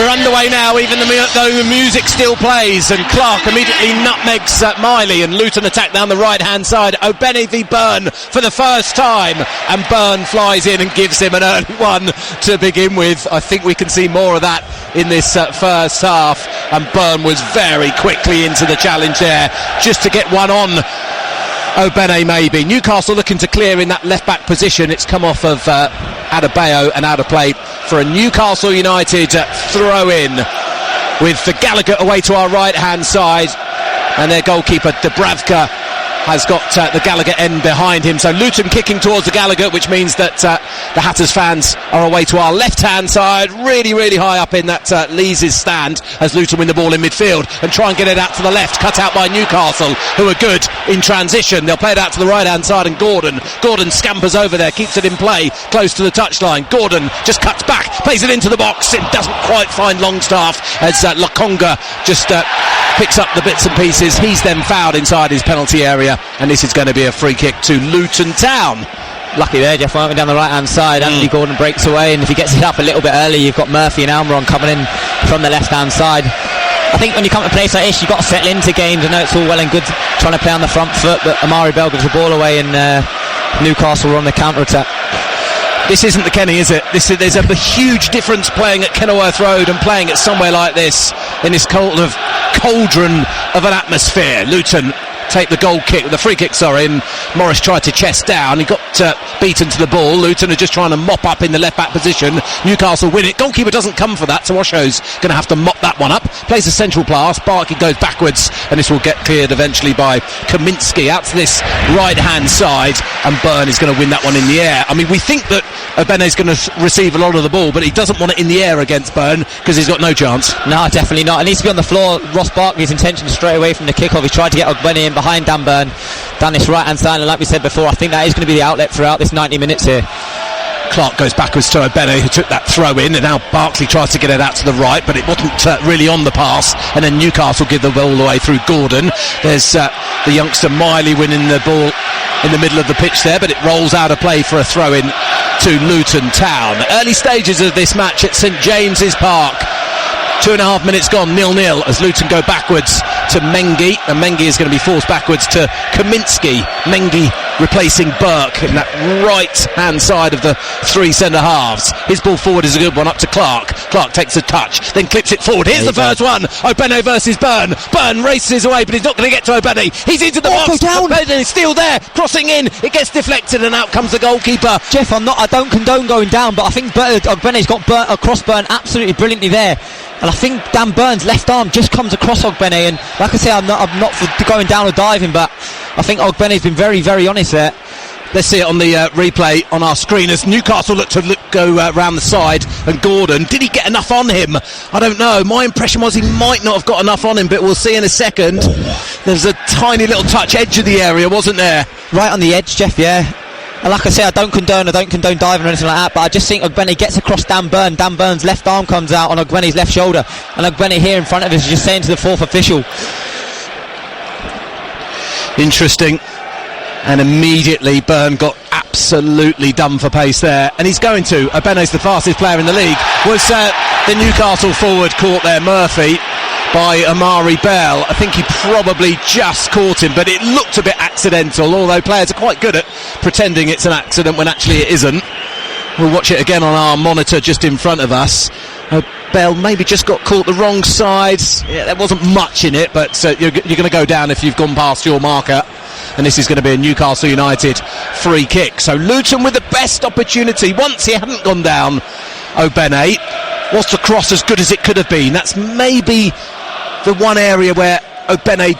We're underway now, even though the music still plays, and Clark immediately nutmegs Miley, and Luton attack down the right-hand side. O'Benny v Byrne for the first time, and Byrne flies in and gives him an early one to begin with. I think we can see more of that in this first half, and Byrne was very quickly into the challenge there, just to get one on O'Benny maybe. Newcastle looking to clear in that left-back position. It's come off of Adebayo and out of play for a Newcastle United throw-in, with the Gallagher away to our right-hand side, and their goalkeeper Dubravka has got the Gallagher end behind him. So Luton kicking towards the Gallagher, which means that the Hatters fans are away to our left-hand side, really, really high up in that Lees' stand, as Luton win the ball in midfield and try and get it out to the left, cut out by Newcastle, who are good in transition. They'll play it out to the right-hand side, and Gordon scampers over there, keeps it in play, close to the touchline. Gordon just cuts back, plays it into the box. It doesn't quite find Longstaff, as Lakonga just picks up the bits and pieces. He's then fouled inside his penalty area, and this is going to be a free kick to Luton Town. Lucky there, Jeff, went down the right hand side. Anthony Gordon breaks away, and if he gets it up a little bit early, you've got Murphy and Almiron coming in from the left hand side. I think when you come to a place like this, you've got to settle into games. I know it's all well and good trying to play on the front foot, but Amari Bell gives the ball away, and Newcastle are on the counter attack. This isn't the Kenny, is it? There's a huge difference playing at Kenilworth Road and playing at somewhere like this, in this cauldron of an atmosphere. Luton take the free kick, and Morris tried to chest down. He got beaten to the ball. Luton are just trying to mop up in the left back position. Newcastle win it. Goalkeeper doesn't come for that, so Osho's going to have to mop that one up. Plays a central pass. Barkley goes backwards, and this will get cleared eventually by Kaminsky out to this right hand side, and Byrne is going to win that one in the air. I mean, we think that O'Benny's going to receive a lot of the ball, but he doesn't want it in the air against Byrne, because he's got no chance. No, definitely not. It needs to be on the floor. Ross Barkley's intention straight away from the kickoff. He tried to get O'Benny in behind Dan Byrne down this right hand side, and like we said before, I think that is going to be the outlet throughout this 90 minutes here. Clark goes backwards to O'Benny, who took that throw in, and now Barkley tries to get it out to the right, but it wasn't really on the pass, and then Newcastle give the ball away through Gordon. There's the youngster Miley winning the ball in the middle of the pitch there, but it rolls out of play for a throw in to Luton Town. Early stages of this match at St James's Park. 2.5 minutes gone, 0-0, as Luton go backwards to Mengi, and Mengi is going to be forced backwards to Kaminsky. Mengi replacing Burke in that right hand side of the three centre halves. His ball forward is a good one, up to Clark. Clark takes a touch, then clips it forward. Here's the first one. O'Benny versus Byrne. Byrne races away, but he's not going to get to O'Benny. He's into the box. O'Benny's still there, crossing in. It gets deflected, and out comes the goalkeeper. Jeff, I don't condone going down, but I think O'Benny's got across Byrne absolutely brilliantly there. And I think Dan Byrne's left arm just comes across Ogbenny, and like I say, I'm not for going down or diving, but I think Ogbenny's been very, very honest there. Let's see it on the replay on our screen, as Newcastle look to go round the side, and Gordon, did he get enough on him? I don't know. My impression was he might not have got enough on him, but we'll see in a second. There's a tiny little touch, edge of the area, wasn't there? Right on the edge, Jeff, yeah. And like I say, I don't condone diving or anything like that, but I just think Ogbenny gets across Dan Byrne. Dan Byrne's left arm comes out on Ogbenny's left shoulder, and Ogbenny here in front of us is just saying to the fourth official. Interesting. And immediately Byrne got absolutely done for pace there, and he's going to. Ogbenny's the fastest player in the league. Was the Newcastle forward caught there, Murphy, by Amari Bell? I think he probably just caught him, but it looked a bit accidental, although players are quite good at pretending it's an accident when actually it isn't. We'll watch it again on our monitor just in front of us. Bell maybe just got caught the wrong side. Yeah, there wasn't much in it, but you're going to go down if you've gone past your marker. And this is going to be a Newcastle United free kick. So Luton with the best opportunity. Once he hadn't gone down, O'Benny. Was the cross as good as it could have been? That's maybe the one area where O'Benny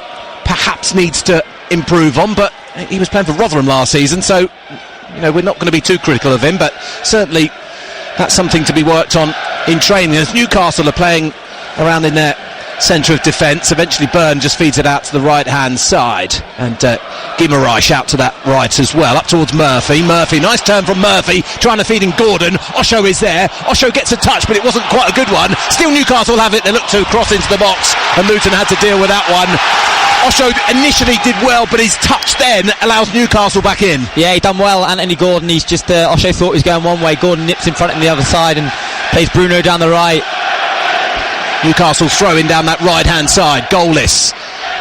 perhaps needs to improve on, but he was playing for Rotherham last season, so we're not going to be too critical of him, but certainly that's something to be worked on in training. As Newcastle are playing around in their centre of defence, eventually Byrne just feeds it out to the right hand side, and Guimaraes out to that right as well, up towards Murphy. Nice turn from Murphy, trying to feed in Gordon. Osho is there. Osho gets a touch, but it wasn't quite a good one. Still Newcastle have it. They look to cross into the box, and Luton had to deal with that one. Osho initially did well, but his touch then allows Newcastle back in. Yeah, he done well. Anthony Gordon, he's just Osho thought he was going one way. Gordon nips in front of him the other side and plays Bruno down the right. Newcastle throwing down that right-hand side, goalless.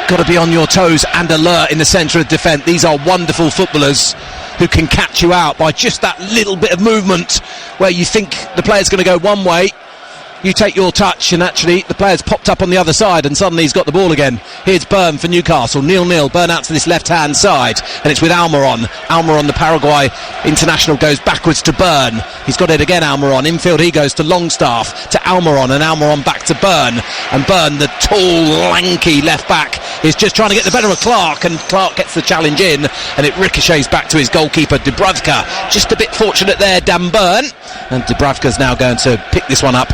Got to be on your toes and alert in the centre of defence. These are wonderful footballers who can catch you out by just that little bit of movement where you think the player's going to go one way. You take your touch and actually the player's popped up on the other side and suddenly he's got the ball again. Here's Byrne for Newcastle, 0-0, Byrne out to this left-hand side and it's with Almiron. Almiron, the Paraguay international, goes backwards to Byrne. He's got it again, Almiron. Infield he goes to Longstaff, to Almiron, and Almiron back to Byrne. And Byrne, the tall, lanky left-back, is just trying to get the better of Clark, and Clark gets the challenge in and it ricochets back to his goalkeeper, Dubravka. Just a bit fortunate there, Dan Byrne. And Dubravka's now going to pick this one up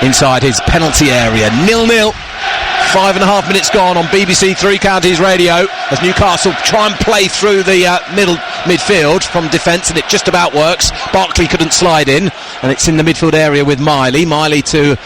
inside his penalty area. 0-0, 5.5 minutes gone on BBC Three Counties Radio as Newcastle try and play through the midfield from defence, and it just about works. Barkley couldn't slide in, and it's in the midfield area with Miley to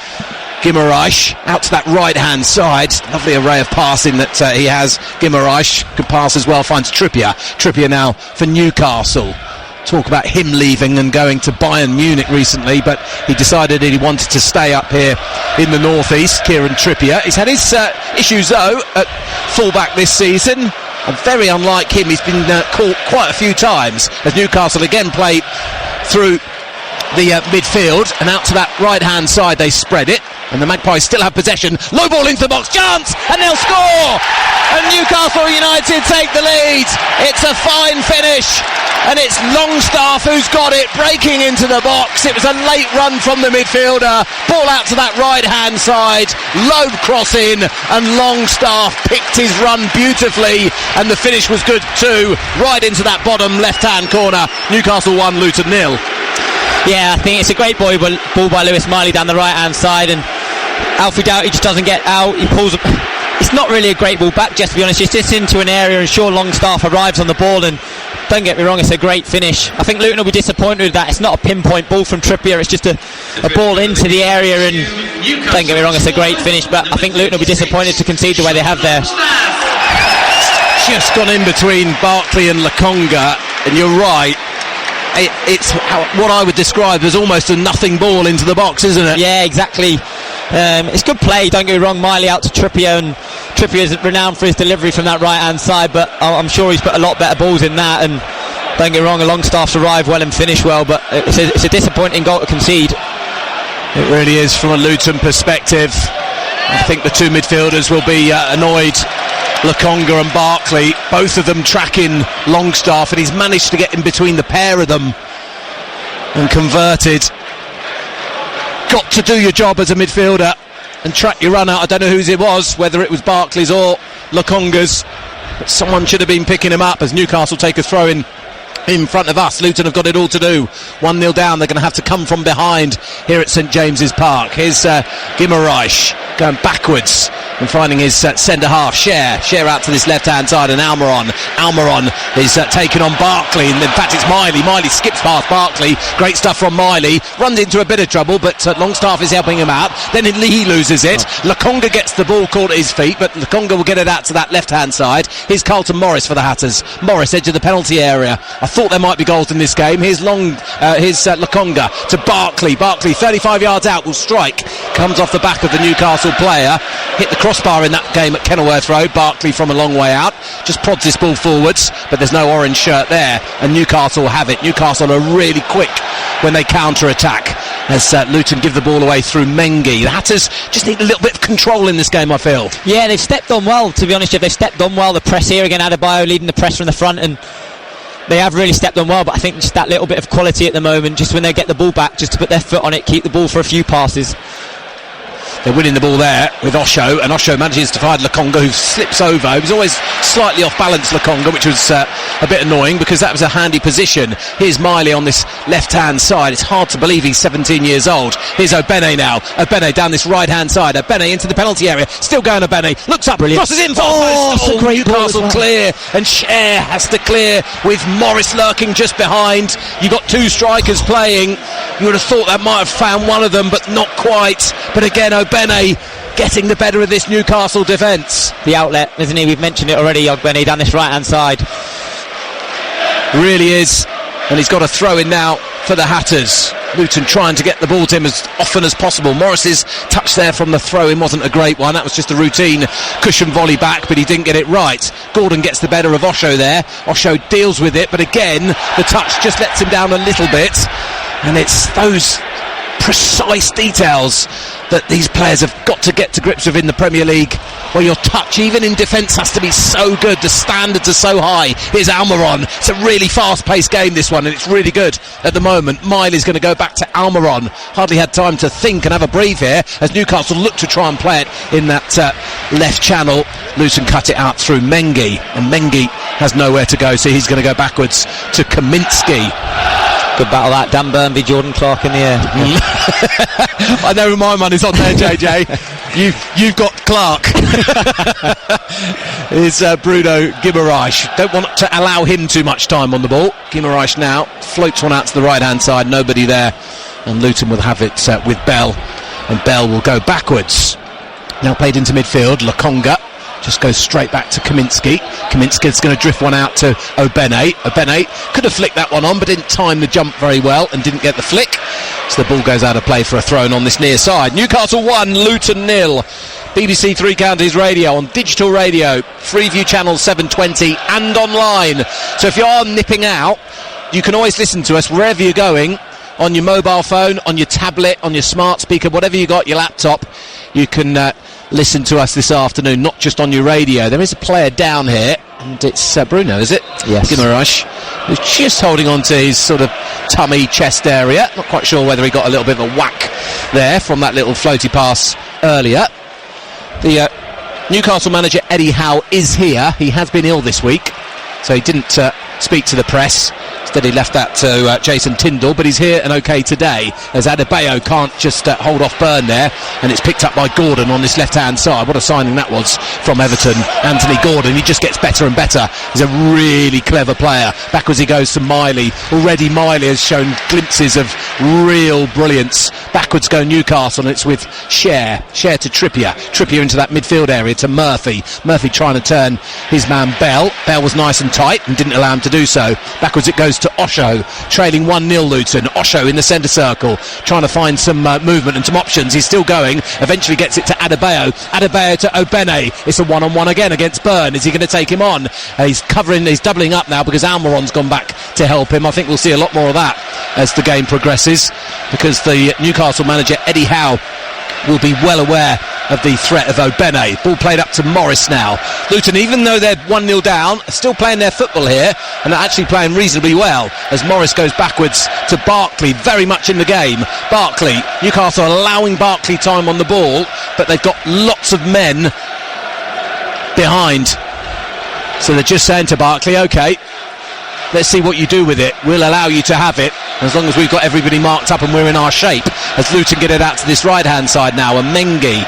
Guimaraes, out to that right-hand side. Lovely array of passing that he has. Guimaraes could pass as well, finds Trippier now for Newcastle. Talk about him leaving and going to Bayern Munich recently, but he decided that he wanted to stay up here in the northeast. Kieran Trippier, he's had his issues though at fullback this season, and very unlike him, he's been caught quite a few times as Newcastle again play through the midfield, and out to that right hand side they spread it, and the Magpies still have possession. Low ball into the box, chance, and they'll score, and Newcastle United take the lead. It's a fine finish, and it's Longstaff who's got it, breaking into the box. It was a late run from the midfielder, ball out to that right hand side, low cross in, and Longstaff picked his run beautifully, and the finish was good too, right into that bottom left hand corner. Newcastle 1, Luton 0. Yeah, I think it's a great ball by Lewis Miley down the right hand side, and Alfie Doughty just doesn't get out. He pulls up. It's not really a great ball back, just to be honest. It's just into an area, and Sean Longstaff arrives on the ball, and don't get me wrong, it's a great finish. I think Luton will be disappointed with that. It's not a pinpoint ball from Trippier, it's just a ball into the area, and don't get me wrong, it's a great finish, but I think Luton will be disappointed to concede the way they have there. Just gone in between Barkley and Lokonga, and you're right. It's what I would describe as almost a nothing ball into the box, isn't it? Yeah, exactly. It's good play, don't get me wrong. Miley out to Trippier, and Trippier is renowned for his delivery from that right hand side, but I'm sure he's put a lot better balls in that, and don't get me wrong, Longstaff's arrived well and finished well, but it's a disappointing goal to concede. It really is from a Luton perspective. I think the two midfielders will be annoyed. Lokonga and Barkley, both of them tracking Longstaff, and he's managed to get in between the pair of them and converted. Got to do your job as a midfielder and track your run out. I don't know whose it was, whether it was Barkley's or Lokonga's, but someone should have been picking him up as Newcastle take a throw in front of us. Luton have got it all to do. 1-0 down, they're going to have to come from behind here at St James's Park. Here's Guimaraes going backwards and finding his centre half, Share out to this left hand side, and Almiron is taking on Barkley, and in fact it's Miley skips past Barkley. Great stuff from Miley, runs into a bit of trouble, but Longstaff is helping him out. Then he loses it. Lokonga gets the ball caught at his feet, but Lokonga will get it out to that left hand side. Here's Carlton Morris for the Hatters. Morris, edge of the penalty area. I thought there might be goals in this game. Here's Lokonga to Barkley. Barkley 35 yards out, will strike, comes off the back of the Newcastle player, hit the crossbar in that game at Kenilworth Road. Barkley from a long way out just prods this ball forwards, but there's no orange shirt there, and Newcastle have it. Newcastle are really quick when they counter-attack as Luton give the ball away through Mengi. The Hatters just need a little bit of control in this game, I feel. Yeah, they've stepped on well, to be honest. They've stepped on well. The press here again, Adebayo leading the press from the front, and they have really stepped on well, but I think just that little bit of quality at the moment, just when they get the ball back, just to put their foot on it, keep the ball for a few passes. They're winning the ball there with Osho, and Osho manages to find Lokonga, who slips over. He was always slightly off balance, Lokonga, which was a bit annoying because that was a handy position. Here's Miley on this left-hand side. It's hard to believe he's 17 years old. Here's Obene now. Obene down this right-hand side. Obene into the penalty area. Still going Obene. Looks up, brilliant. Crosses in. It's a great Newcastle clear, and Share has to clear with Morris lurking just behind. You got two strikers playing. You would have thought that might have found one of them, but not quite. But again, Obene getting the better of this Newcastle defence. The outlet, isn't he? We've mentioned it already, down this right hand side. Really is. And he's got a throw in now for the Hatters. Luton trying to get the ball to him as often as possible. Morris's touch there from the throw-in wasn't a great one. That was just a routine cushion volley back, but he didn't get it right. Gordon gets the better of Osho there. Osho deals with it, but again, the touch just lets him down a little bit. And it's those precise details that these players have got to get to grips with in the Premier League, where your touch, even in defence, has to be so good. The standards are so high. Here's Almiron. It's a really fast-paced game, this one, and it's really good at the moment. Miley's going to go back to Almiron. Hardly had time to think and have a breathe here as Newcastle look to try and play it in that left channel. Luton cut it out through Mengi, and Mengi has nowhere to go, so he's going to go backwards to Kaminsky. Good battle that. Dan Burn v Jordan Clark in the air. I know my money's on there, JJ. You've got Clark. It's Bruno Guimaraes. Don't want to allow him too much time on the ball. Guimaraes now floats one out to the right hand side. Nobody there, and Luton will have it with Bell, and Bell will go backwards. Now played into midfield. Lokonga just goes straight back to Kaminsky. Kaminsky's going to drift one out to Obene. Obene could have flicked that one on, but didn't time the jump very well and didn't get the flick. So the ball goes out of play for a throw-in on this near side. Newcastle 1, Luton 0. BBC Three Counties Radio on digital radio, Freeview Channel 720 and online. So if you are nipping out, you can always listen to us wherever you're going, on your mobile phone, on your tablet, on your smart speaker, whatever you got, your laptop. You can listen to us this afternoon, not just on your radio. There is a player down here, and it's Bruno, is it? Yes. Guimaraes, who's just holding on to his sort of tummy, chest area. Not quite sure whether he got a little bit of a whack there from that little floaty pass earlier. The Newcastle manager Eddie Howe is here. He has been ill this week, so he didn't speak to the press. Instead he left that to Jason Tyndall, but he's here and okay today, as Adebayo can't just hold off Burn there, and it's picked up by Gordon on this left hand side. What a signing that was from Everton. Anthony Gordon, he just gets better and better. He's a really clever player. Backwards he goes to Miley. Already Miley has shown glimpses of real brilliance. Backwards go Newcastle, and it's with Share to Trippier into that midfield area to Murphy trying to turn his man Bell was nice and tight and didn't allow him to do so. Backwards it goes to Osho, trailing 1-0 Luton. Osho in the centre circle, trying to find some movement and some options. He's still going, eventually gets it to Adebayo to Obene. It's a one-on-one again against Burn. Is he going to take him on? He's doubling up now because Almiron's gone back to help him. I think we'll see a lot more of that as the game progresses, because the Newcastle manager Eddie Howe will be well aware of the threat of Obene. Ball played up to Morris now. Luton, even though they're 1-0 down, are still playing their football here, and are actually playing reasonably well, as Morris goes backwards to Barkley, very much in the game. Barkley, Newcastle allowing Barkley time on the ball, but they've got lots of men behind. So they're just saying to Barkley, OK, let's see what you do with it. We'll allow you to have it, as long as we've got everybody marked up and we're in our shape. As Luton get it out to this right-hand side now, and Mengi.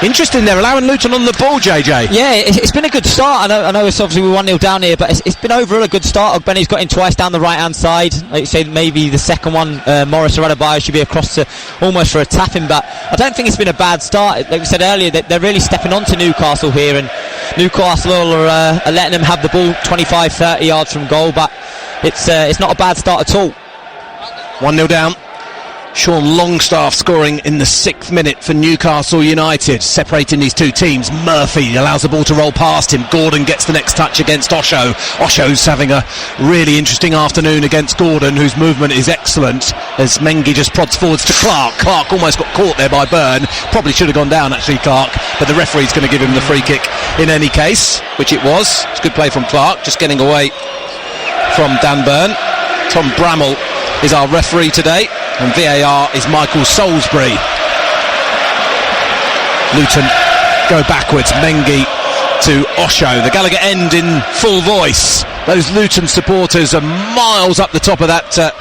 Interesting, they're allowing Luton on the ball, JJ. Yeah, it's been a good start. I know it's obviously we're 1-0 down here, but it's been overall a good start. Benny's got in twice down the right-hand side. Like you say, maybe the second one, Morris or Adebayo should be across to almost for a tapping, but I don't think it's been a bad start. Like we said earlier, they're really stepping on to Newcastle here, and Newcastle are letting them have the ball 25-30 yards from goal, but it's not a bad start at all. 1-0 down. Sean Longstaff scoring in the 6th minute for Newcastle United, separating these two teams. Murphy allows the ball to roll past him. Gordon gets the next touch against Osho. Osho's having a really interesting afternoon against Gordon, whose movement is excellent, as Mengi just prods forwards to Clark. Clark almost got caught there by Burn. Probably should have gone down, actually, Clark, but the referee's going to give him the free kick in any case, which it was. It's good play from Clark, just getting away from Dan Burn. Tom Bramall is our referee today, and VAR is Michael Salisbury. Luton go backwards. Mengi to Osho. The Gallagher end in full voice. Those Luton supporters are miles up the top of that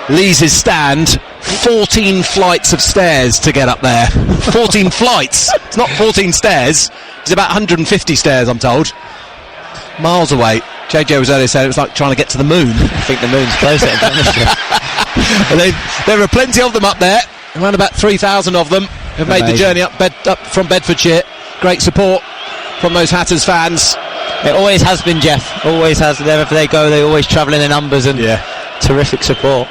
Lees' stand. 14 flights of stairs to get up there. 14 flights. It's not 14 stairs. It's about 150 stairs, I'm told. Miles away. JJ was earlier saying it was like trying to get to the moon. I think the moon's closer. There are plenty of them up there. Around about 3,000 of them have made the journey up from Bedfordshire. Great support from those Hatters fans. It always has been, Jeff. Always has. Wherever they go, they always travel in their numbers, and terrific support.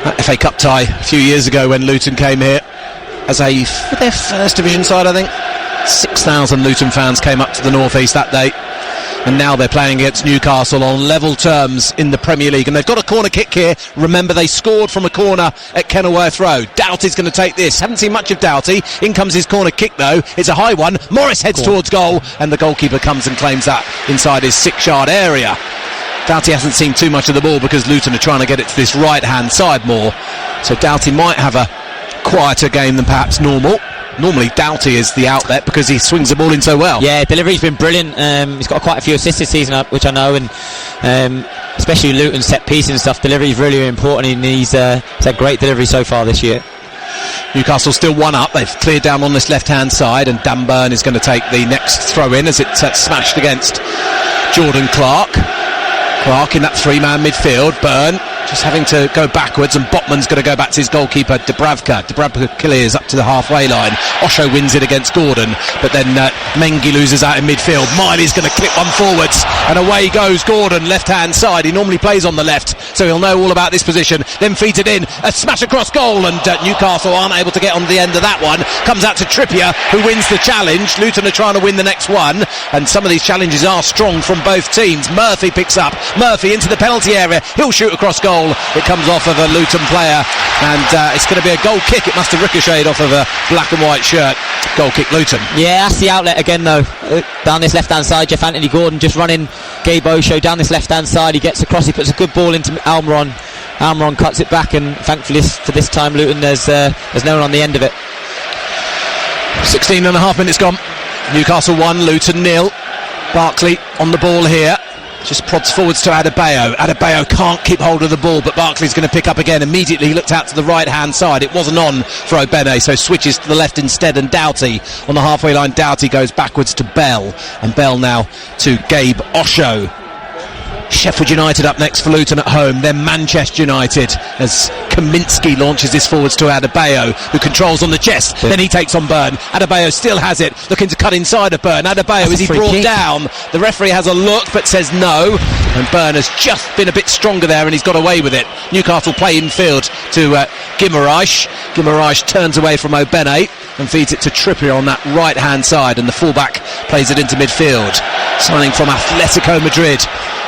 That FA Cup tie a few years ago when Luton came here as their first division side, I think. 6,000 Luton fans came up to the North East that day, and now they're playing against Newcastle on level terms in the Premier League, and they've got a corner kick here. Remember, they scored from a corner at Kenilworth Road. Doughty's going to take this. Haven't seen much of Doughty. In comes his corner kick though. It's a high one. Morris heads towards goal, and the goalkeeper comes and claims that inside his 6-yard area. Doughty hasn't seen too much of the ball because Luton are trying to get it to this right hand side more, so Doughty might have a quieter game than perhaps normal. Normally Doughty is the outlet because he swings the ball in so well. Yeah, delivery's been brilliant. He's got quite a few assists this season, which I know, and especially Luton set piece and stuff. Delivery's really important, and he's had great delivery so far this year. Newcastle still 1 up. They've cleared down on this left hand side, and Dan Burn is going to take the next throw in as it's smashed against Jordan Clark in that 3-man midfield. Burn just having to go backwards, and Botman's going to go back to his goalkeeper Dubravka clears up to the halfway line. Osho wins it against Gordon, but then Mengi loses out in midfield. Miley's going to clip one forwards, and away goes Gordon, left hand side. He normally plays on the left, so he'll know all about this position. Then feeds it in, a smash across goal, and Newcastle aren't able to get on the end of that one. Comes out to Trippier, who wins the challenge. Luton are trying to win the next one, and some of these challenges are strong from both teams. Murphy picks up, Murphy into the penalty area, he'll shoot across goal. It comes off of a Luton player, and it's going to be a goal kick. It must have ricocheted off of a black and white shirt. Goal kick Luton. Yeah, that's the outlet again though. Down this left hand side, Jeff Anthony Gordon just running Gabe Osho down this left hand side. He gets across, he puts a good ball into Almiron. Almiron cuts it back, and thankfully for this time Luton there's no one on the end of it. 16 and a half minutes gone. Newcastle 1, Luton 0. Barkley on the ball here. Just prods forwards to Adebayo. Adebayo can't keep hold of the ball, but Barkley's going to pick up again. Immediately he looked out to the right hand side. It wasn't on for Obene, so switches to the left instead, and Doughty on the halfway line. Doughty goes backwards to Bell, and Bell now to Gabe Osho. Sheffield United up next for Luton at home, then Manchester United as Kaminsky launches this forwards to Adebayo, who controls on the chest, then he takes on Burn. Adebayo still has it, looking to cut inside of Burn. Adebayo, is he brought down? The referee has a look but says no, and Burn has just been a bit stronger there and he's got away with it. Newcastle play infield to Guimaraes. Guimaraes turns away from Obene and feeds it to Trippier on that right hand side, and the fullback plays it into midfield. Signing from Atletico Madrid,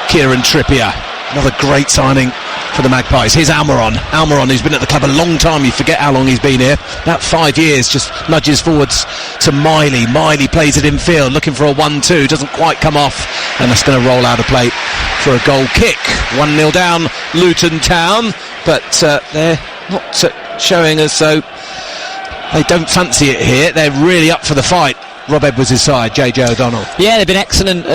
Kieran Trippier, another great signing for the Magpies. Here's Almiron, who's been at the club a long time. You forget how long he's been here, about 5 years. Just nudges forwards to Miley. Miley plays it in field, looking for a 1-2, doesn't quite come off, and that's going to roll out of play for a goal kick. 1-0 down Luton Town, but they're not showing as though they don't fancy it here. They're really up for the fight. Rob Edwards' side, JJ O'Donnell. Yeah, they've been excellent.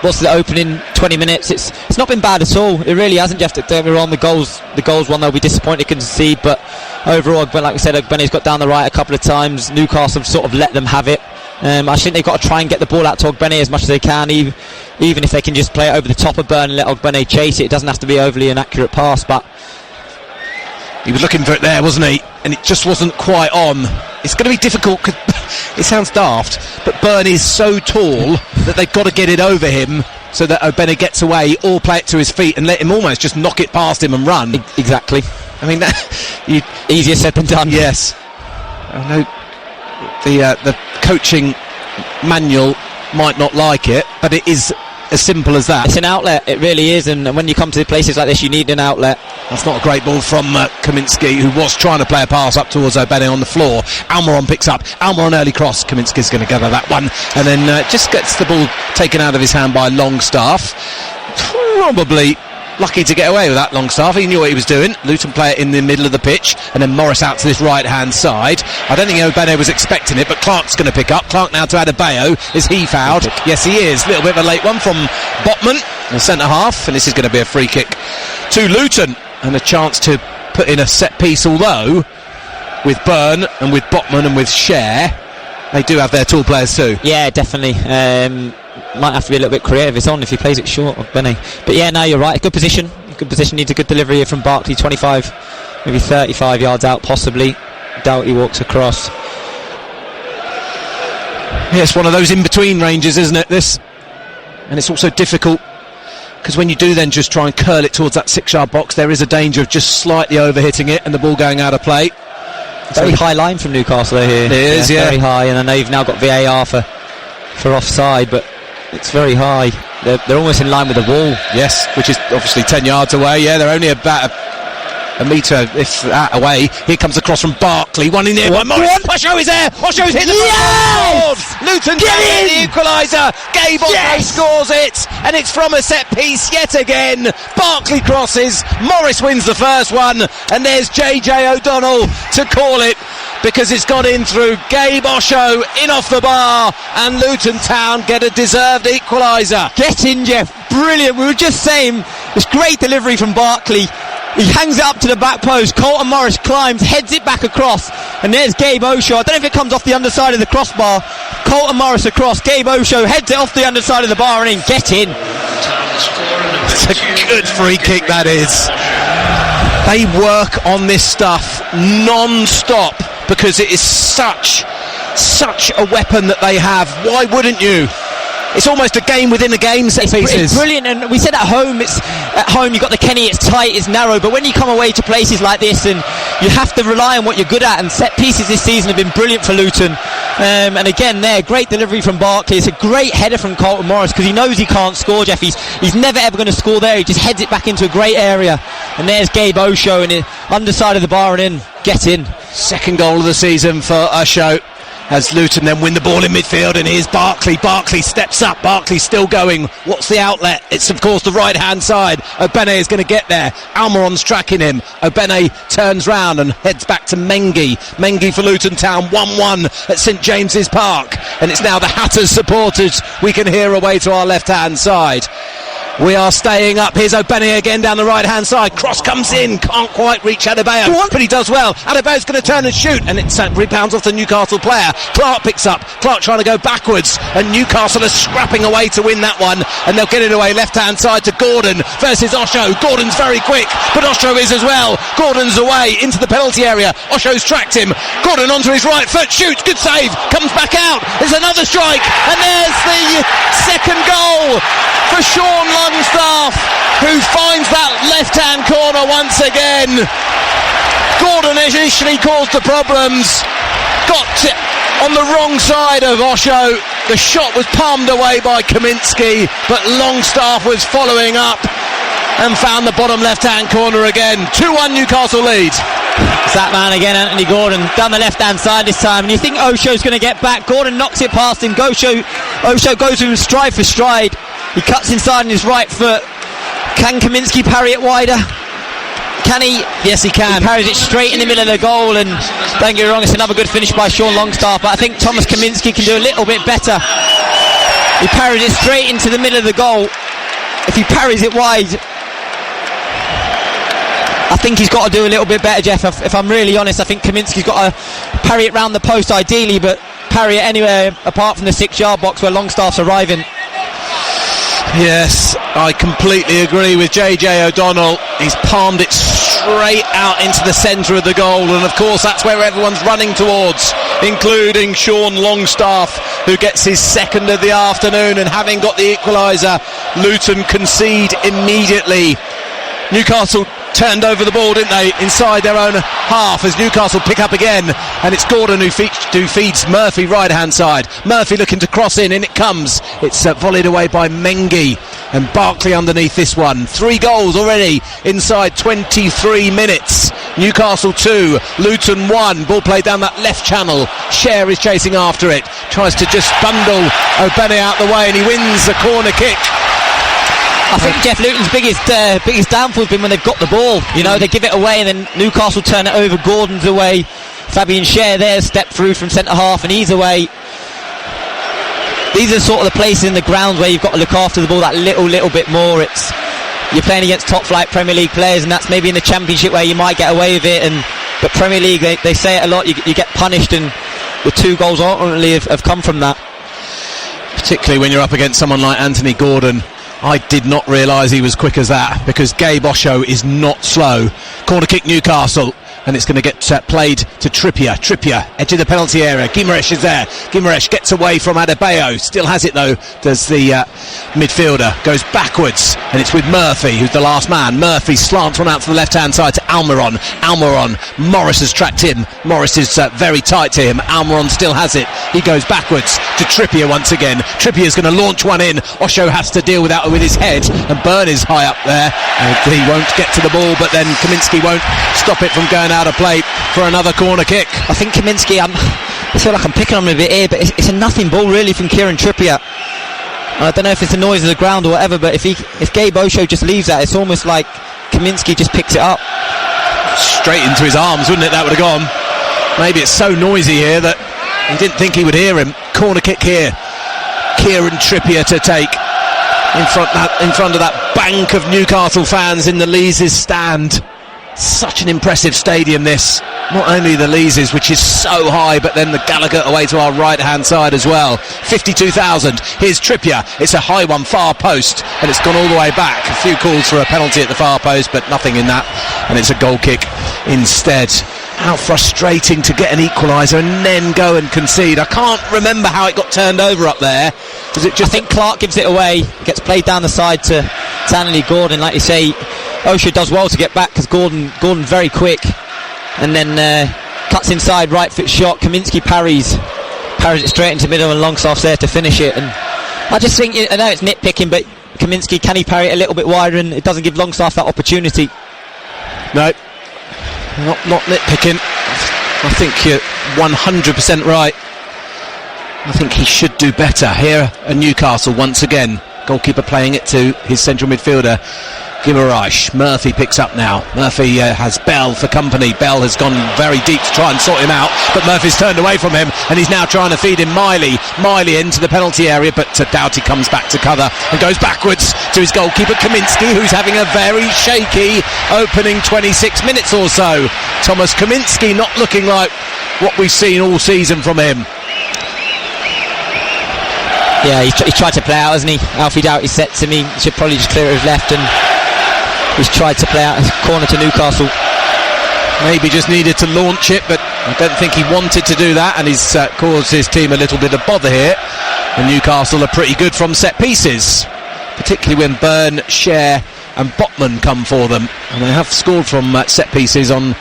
What's the opening 20 minutes? It's not been bad at all. It really hasn't, Jeff. Don't be wrong. The goals one they'll be disappointed to concede, but overall, like we said, Ogbene's got down the right a couple of times. Newcastle have sort of let them have it. I think they've got to try and get the ball out to Ogbene as much as they can, even if they can just play it over the top of Burn and let Ogbene chase it. It doesn't have to be overly an accurate pass, but he was looking for it there, wasn't he? And it just wasn't quite on. It's going to be difficult, because it sounds daft, but Burn is so tall that they've got to get it over him so that Obene gets away, or play it to his feet and let him almost just knock it past him and run. Exactly. I mean, easier said than done. Yes. I know the coaching manual might not like it, but it is as simple as that. It's an outlet, it really is, and when you come to places like this you need an outlet. That's not a great ball from Kaminsky, who was trying to play a pass up towards Obene on the floor. Almiron picks up, Almiron early cross, Kaminsky's going to gather that one, and then just gets the ball taken out of his hand by Longstaff. Probably lucky to get away with that, Longstaff. He knew what he was doing. Luton play it in the middle of the pitch, and then Morris out to this right hand side. I don't think Obene was expecting it, but Clark's going to pick up. Clark now to Adebayo. Is he fouled? Yes, he is. A little bit of a late one from Botman, the centre half, and this is going to be a free kick to Luton, and a chance to put in a set piece, although with Burn and with Botman and with Cher, they do have their tall players too. Yeah, definitely. Might have to be a little bit creative. It's on if he plays it short of Benny. But yeah, no, you're right. Good position. Needs a good delivery here from Barkley. 25, maybe 35 yards out, possibly. Doughty walks across. Yeah, it's one of those in-between ranges, isn't it, this? And it's also difficult because when you do then just try and curl it towards that 6-yard box, there is a danger of just slightly over-hitting it and the ball going out of play. Very high line from Newcastle here. It is, yeah. Very high, and I know you've now got VAR for offside, but it's very high. They're almost in line with the wall. Yes, which is obviously 10 yards away. Yeah, they're only about a metre, if that, away. Here comes a cross from Barkley, one in there by Morris. Osho is there. Osho's hit the board. Luton get the equaliser. Gabe Osho scores it, and it's from a set piece yet again. Barkley crosses. Morris wins the first one, and there's JJ O'Donnell to call it, because it's got in through Gabe Osho, in off the bar, and Luton Town get a deserved equaliser. Get in, Jeff. Brilliant. We were just saying, this great delivery from Barkley. He hangs it up to the back post. Colton Morris climbs, heads it back across, and there's Gabe Osho. I don't know if it comes off the underside of the crossbar. Colton Morris across. Gabe Osho heads it off the underside of the bar and in. Get in. It's a good free kick, that is. They work on this stuff non-stop because it is such a weapon that they have. Why wouldn't you? It's almost a game within a game, set pieces. It's brilliant, and we said at home you've got the Kenny, it's tight, it's narrow, but when you come away to places like this, and you have to rely on what you're good at, and set pieces this season have been brilliant for Luton. And again there, great delivery from Barkley. It's a great header from Colton Morris, because he knows he can't score, Jeff. He's never ever going to score there. He just heads it back into a great area, and there's Gabe Osho, and underside of the bar and in. Get in. Second goal of the season for Osho, as Luton then win the ball in midfield, and here's Barkley. Barkley steps up. Barkley's still going. What's the outlet? It's of course the right hand side. Obene is going to get there. Almiron's tracking him. Obene turns round and heads back to Mengi. Mengi for Luton Town, 1-1 at St James's Park, and it's now the Hatters supporters we can hear away to our left hand side. We are staying up. Here's Obene again down the right hand side. Cross comes in, can't quite reach Adebayo, but he does well. Adebayo's going to turn and shoot, and it rebounds off the Newcastle player. Clark picks up. Clark trying to go backwards, and Newcastle are scrapping away to win that one, and they'll get it away left hand side to Gordon versus Osho. Gordon's very quick, but Osho is as well. Gordon's away into the penalty area. Osho's tracked him. Gordon onto his right foot, shoots, good save, comes back out. There's another strike, and there's the second goal for Sean Longstaff, who finds that left-hand corner once again. Gordon initially caused the problems, got on the wrong side of Osho. The shot was palmed away by Kaminski, but Longstaff was following up and found the bottom left-hand corner again. 2-1 Newcastle lead. It's that man again, Anthony Gordon, down the left-hand side this time, and you think Osho's going to get back. Gordon knocks it past him. Osho goes with him stride for stride. He cuts inside on his right foot. Can Kaminski parry it wider? Can he? Yes, he can. He parries it straight in the middle of the goal, and don't get me wrong, it's another good finish by Sean Longstaff, but I think Thomas Kaminski can do a little bit better. He parried it straight into the middle of the goal. If he parries it wide, I think he's got to do a little bit better, Jeff. If I'm really honest, I think Kaminski's got to parry it round the post ideally, but parry it anywhere apart from the 6-yard box where Longstaff's arriving. Yes, I completely agree with JJ O'Donnell. He's palmed it straight out into the centre of the goal, and of course that's where everyone's running towards, including Sean Longstaff, who gets his second of the afternoon, and having got the equaliser, Luton concede immediately. Newcastle turned over the ball, didn't they, inside their own half, as Newcastle pick up again, and it's Gordon who feeds Murphy right hand side. Murphy looking to cross in it comes. It's volleyed away by Mengi, and Barkley underneath this one. 3 goals already inside 23 minutes. Newcastle 2, Luton 1. Ball played down that left channel. Cher is chasing after it, tries to just bundle Obene out the way, and he wins the corner kick. I think Jeff Luton's biggest downfall has been when they've got the ball. You know, they give it away and then Newcastle turn it over. Gordon's away. Fabian Cher there stepped through from centre half and he's away. These are sort of the places in the ground where you've got to look after the ball that little bit more. You're playing against top flight Premier League players, and that's maybe in the Championship where you might get away with it. But Premier League, they say it a lot. You get punished, and the 2 goals ultimately have come from that. Particularly when you're up against someone like Anthony Gordon. I did not realise he was quick as that, because Gabe Osho is not slow. Corner kick Newcastle. and it's going to get played to Trippier. Trippier, edge of the penalty area. Guimaraes is there. Guimaraes gets away from Adebayo. Still has it though, does the midfielder. Goes backwards, and it's with Murphy, who's the last man. Murphy slants one out to the left-hand side to Almiron. Morris has tracked him. Morris is very tight to him. Almiron still has it. He goes backwards to Trippier once again. Trippier's going to launch one in. Osho has to deal with that with his head, and Byrne is high up there. He won't get to the ball, but then Kaminski won't stop it from going out of play for another corner kick. I think Kaminski, I feel like I'm picking on him a bit here, but it's a nothing ball really from Kieran Trippier. I don't know if it's the noise of the ground or whatever, but if Gabe Osho just leaves that, it's almost like Kaminski just picks it up. Straight into his arms, wouldn't it? That would have gone. Maybe it's so noisy here that he didn't think he would hear him. Corner kick here. Kieran Trippier to take in front of that bank of Newcastle fans in the Leazes stand. Such an impressive stadium this. Not only the Leazes, which is so high, but then the Gallagher away to our right hand side as well. 52,000. Here's Trippier. It's a high one, far post, and it's gone all the way back. A few calls for a penalty at the far post, but nothing in that, and it's a goal kick instead. How frustrating to get an equaliser and then go and concede. I can't remember how it got turned over up there. Was it just? I think Clark gives it away, gets played down the side to Stanley Gordon. Like you say, Osho does well to get back because Gordon very quick, and then cuts inside, right foot shot. Kaminski parries it straight into the middle, and Longstaff's there to finish it. And I just think, I know it's nitpicking, but Kaminski, can he parry it a little bit wider, and it doesn't give Longstaff that opportunity. No, not nitpicking. I think you're 100% right. I think he should do better. Here at Newcastle once again. Goalkeeper playing it to his central midfielder, Guimaraes. Murphy picks up now. Murphy has Bell for company. Bell has gone very deep to try and sort him out, but Murphy's turned away from him, and he's now trying to feed him Miley into the penalty area, but Doughty comes back to cover and goes backwards to his goalkeeper Kaminski, who's having a very shaky opening 26 minutes or so. Thomas Kaminski not looking like what we've seen all season from him. Yeah, he's tried to play out, hasn't he? Alfie Doughty sets him. He should probably just clear it with his left, and he's tried to play out his corner to Newcastle. Maybe just needed to launch it, but I don't think he wanted to do that, and he's caused his team a little bit of bother here. And Newcastle are pretty good from set pieces, particularly when Byrne, Scher and Botman come for them, and they have scored from set pieces on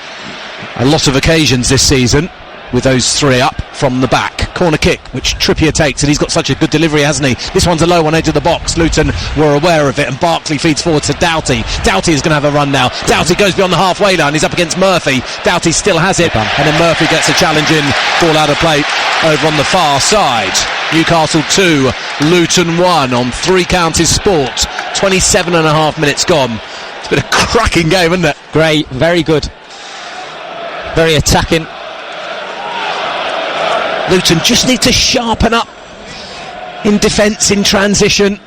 a lot of occasions this season, with those three up from the back. Corner kick, which Trippier takes, and he's got such a good delivery, hasn't he? This one's a low one, edge of the box. Luton were aware of it, and Barkley feeds forward to Doughty. Doughty is going to have a run now. Doughty goes beyond the halfway line. He's up against Murphy. Doughty still has it, and then Murphy gets a challenge in. Ball out of play over on the far side. Newcastle 2, Luton 1 on 3 Counties Sport. 27 and a half minutes gone. It's been a cracking game, isn't it? Great, very good. Very attacking. Luton just need to sharpen up in defence, in transition,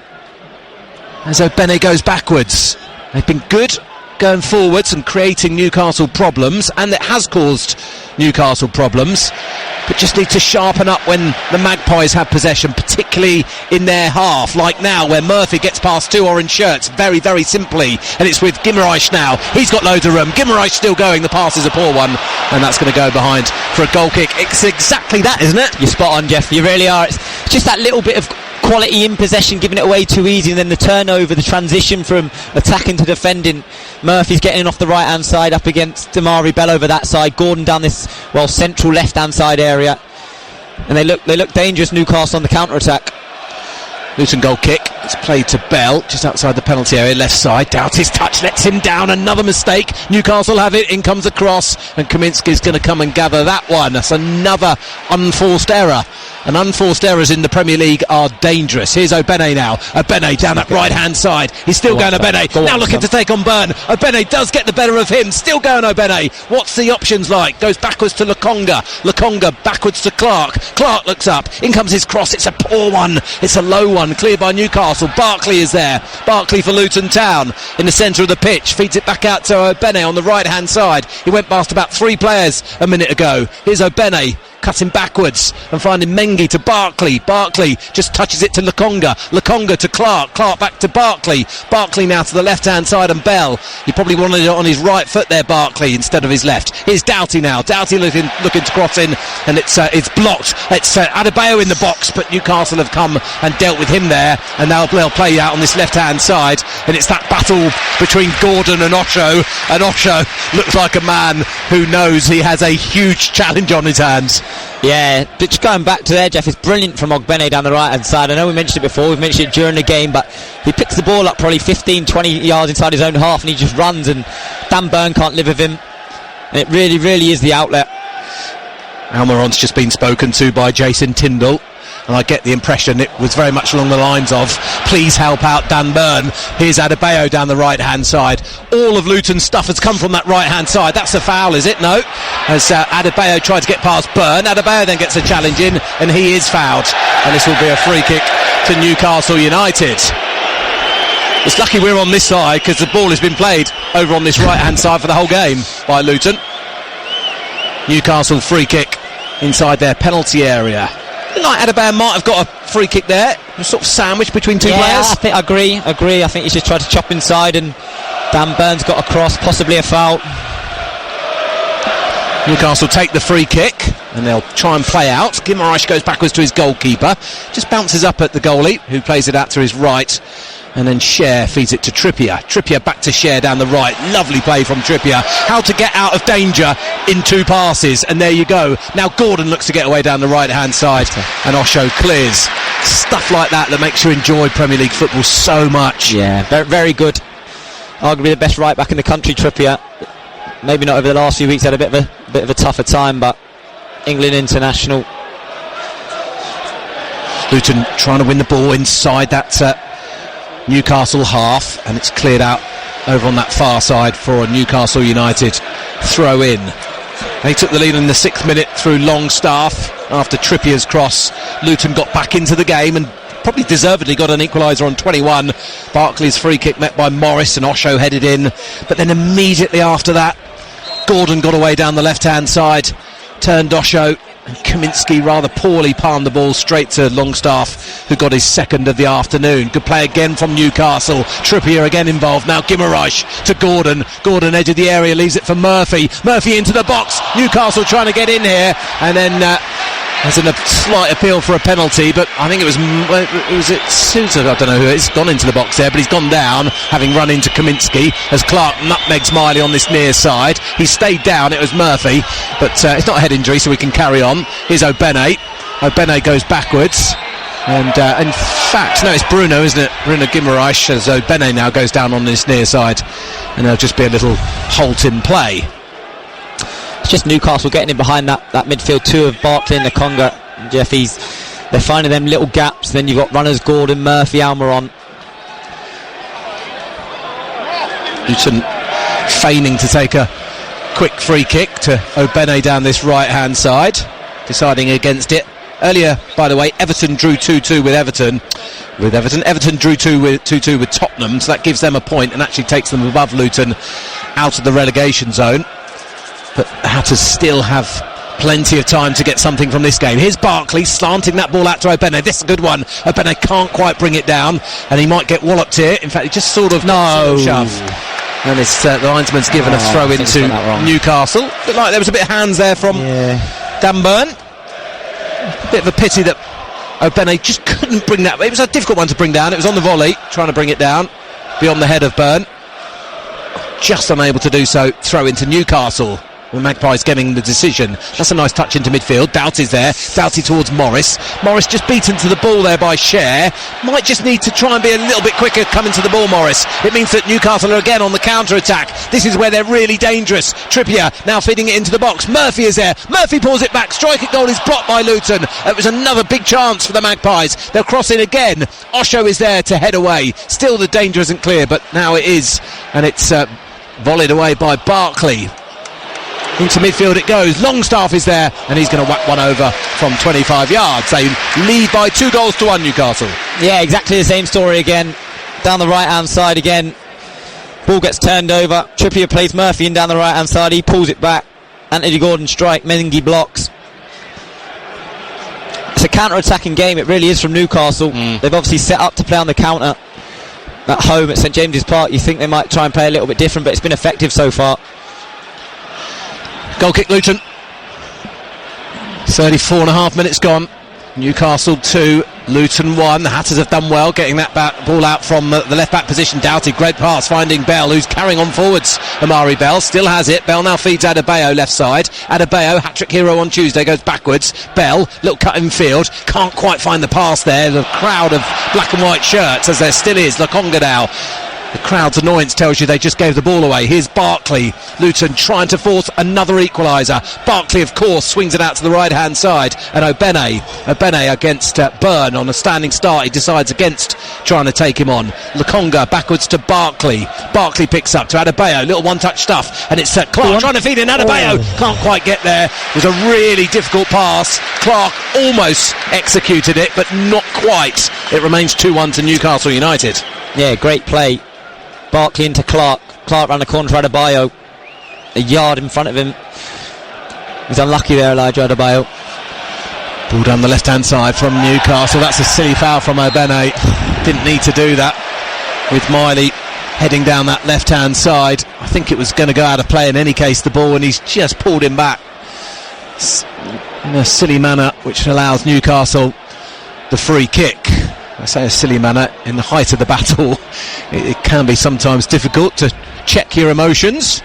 as Obene goes backwards. They've been good going forwards and creating Newcastle problems, and it has caused Newcastle problems, but just need to sharpen up when the Magpies have possession, particularly in their half, like now where Murphy gets past 2 orange shirts very, very simply, and it's with Guimaraes now. He's got loads of room. Guimaraes still going. The pass is a poor one, and that's going to go behind for a goal kick. It's exactly that, isn't it? You're spot on, Jeff. You really are. It's just that little bit of quality in possession, giving it away too easy, and then the turnover, the transition from attacking to defending. Murphy's getting off the right hand side up against Damari Bell over that side. Gordon down this central left hand side area, and they look dangerous, Newcastle, on the counter attack. Luton goal kick. It's played to Bell just outside the penalty area, left side. Doughty's touch lets him down. Another mistake. Newcastle have it. In comes the cross, and Kaminski's going to come and gather that one. That's another unforced error. And unforced errors in the Premier League are dangerous. Here's Obene now. Obene down that right hand side. He's still going Obene. Now looking to take on Byrne. Obene does get the better of him. Still going Obene. What's the options like? Goes backwards to Lokonga. Lokonga backwards to Clark. Clark looks up. In comes his cross. It's a poor one. It's a low one. Cleared by Newcastle. Barkley is there. Barkley for Luton Town in the centre of the pitch. Feeds it back out to Obene on the right hand side. He went past about 3 players a minute ago. Here's Obene. cutting backwards and finding Mengi to Barkley. Barkley just touches it to Lokonga. Lokonga to Clark. Clark back to Barkley. Barkley now to the left-hand side, and Bell. He probably wanted it on his right foot there, Barkley, instead of his left. Here's Doughty now. Doughty looking to cross in, and it's blocked. It's Adebayo in the box, but Newcastle have come and dealt with him there, and now they'll play out on this left-hand side, and it's that battle between Gordon and Osho, and Osho looks like a man who knows he has a huge challenge on his hands. Yeah, but just going back to there, Jeff, it's brilliant from Ogbene down the right-hand side. I know we mentioned it before, we've mentioned it during the game, but he picks the ball up probably 15-20 yards inside his own half, and he just runs, and Dan Burn can't live with him, and it really, really is the outlet. Almiron's just been spoken to by Jason Tyndall, and I get the impression it was very much along the lines of, please help out Dan Burn. Here's Adebayo down the right-hand side. All of Luton's stuff has come from that right-hand side. That's a foul, is it? No. As Adebayo tried to get past Burn, Adebayo then gets a challenge in, and he is fouled. And this will be a free kick to Newcastle United. It's lucky we're on this side, because the ball has been played over on this right-hand side for the whole game by Luton. Newcastle free kick inside their penalty area. Like Adebayo might have got a free kick there, sort of sandwiched between two players. I agree. I think he's just tried to chop inside, and Dan Burns got across, possibly a foul. Newcastle take the free kick, and they'll try and play out. Guimaraes goes backwards to his goalkeeper, just bounces up at the goalie, who plays it out to his right, and then Cher feeds it to Trippier. Trippier back to Cher down the right. Lovely play from Trippier. How to get out of danger in two passes, and there you go. Now Gordon looks to get away down the right-hand side, and Osho clears. Stuff like that makes you enjoy Premier League football so much. Yeah, very, very good. Arguably the best right-back in the country, Trippier. Maybe not over the last few weeks, had a bit of a tougher time, but England international. Luton trying to win the ball inside that Newcastle half, and it's cleared out over on that far side for a Newcastle United throw in. They took the lead in the 6th minute through Longstaff after Trippier's cross. Luton got back into the game and probably deservedly got an equaliser on 21. Barkley's free kick met by Morris, and Osho headed in, but then immediately after that Gordon got away down the left hand side, turned Osho, and Kaminsky rather poorly palmed the ball straight to Longstaff, who got his second of the afternoon. Good play again from Newcastle. Trippier again involved. Now Guimaraes to Gordon. Gordon edge of the area, leaves it for Murphy. Murphy into the box. Newcastle trying to get in here, and then there's a slight appeal for a penalty, but I think it was Sousa, I don't know who it's gone into the box there, but he's gone down, having run into Kaminsky, as Clark nutmegs Miley on this near side. He stayed down, it was Murphy, but it's not a head injury, so we can carry on. Here's Ogbene. Ogbene goes backwards, and in fact, no, it's Bruno, isn't it? Bruno Guimaraes, as Ogbene now goes down on this near side, and there'll just be a little halt in play. It's just Newcastle getting in behind that midfield two of Barkley and Lokonga. Jeffy's, they're finding them little gaps. Then you've got runners Gordon, Murphy, Almiron. Luton feigning to take a quick free kick to Ogbene down this right hand side, deciding against it. Earlier, by the way, Everton drew 2-2 with Everton. Everton drew 2-2 with Tottenham, so that gives them a point and actually takes them above Luton out of the relegation zone. But Hatters still have plenty of time to get something from this game. Here's Barkley slanting that ball out to Ogbene. This is a good one. Ogbene can't quite bring it down, and he might get walloped here. In fact, he just sort of shove. And it's the linesman's given a throw into Newcastle. Looked like there was a bit of hands there from Dan Burn. Bit of a pity that Ogbene just couldn't bring that. It was a difficult one to bring down. It was on the volley, trying to bring it down beyond the head of Burn. Just unable to do so. Throw into Newcastle. The Magpies getting the decision. That's a nice touch into midfield. Doughty's there. Doughty towards Morris. Morris just beaten to the ball there by Cher. Might just need to try and be a little bit quicker coming to the ball, Morris. It means that Newcastle are again on the counter-attack. This is where they're really dangerous. Trippier now feeding it into the box. Murphy is there. Murphy pulls it back. Striker goal is blocked by Luton. It was another big chance for the Magpies. They'll cross in again. Osho is there to head away. Still the danger isn't clear, but now it is. And it's volleyed away by Barkley. Into midfield it goes. Longstaff is there, and he's going to whack one over from 25 yards. They lead by 2-1 Newcastle. Yeah, exactly the same story again. Down the right hand side again. Ball gets turned over. Trippier plays Murphy in down the right hand side. He pulls it back. Anthony Gordon strike. Mengi blocks. counter-attacking game, it really is, from Newcastle. They've obviously set up to play on the counter at home at St James's Park. You think they might try and play a little bit different, but it's been effective so far. Goal kick, Luton. 34.5 minutes gone. Newcastle 2, Luton 1. The Hatters have done well getting that ball out from the left back position. Doughty, great pass, finding Bell, who's carrying on forwards. Amari Bell still has it. Bell now feeds Adebayo left side. Adebayo, hat-trick hero on Tuesday, goes backwards. Bell, little cut in field, can't quite find the pass there. The crowd of black and white shirts, as there still is. Lokonga now. The crowd's annoyance tells you they just gave the ball away. Here's Barkley. Luton trying to force another equaliser. Barkley, of course, swings it out to the right-hand side. And Obene against Byrne on a standing start. He decides against trying to take him on. Lokonga backwards to Barkley. Barkley picks up to Adebayo. Little one-touch stuff. And it's Clark trying to feed in. Adebayo can't quite get there. It was a really difficult pass. Clark almost executed it, but not quite. It remains 2-1 to Newcastle United. Yeah, great play. Barkley into Clark. Clark round the corner to Adebayo. A yard in front of him. He's unlucky there, Elijah Adebayo. Ball down the left-hand side from Newcastle. That's a silly foul from Obene. Didn't need to do that. With Miley heading down that left-hand side. I think it was going to go out of play in any case, the ball, and he's just pulled him back in a silly manner, which allows Newcastle the free kick. I say a silly manner. In the height of the battle, it can be sometimes difficult to check your emotions.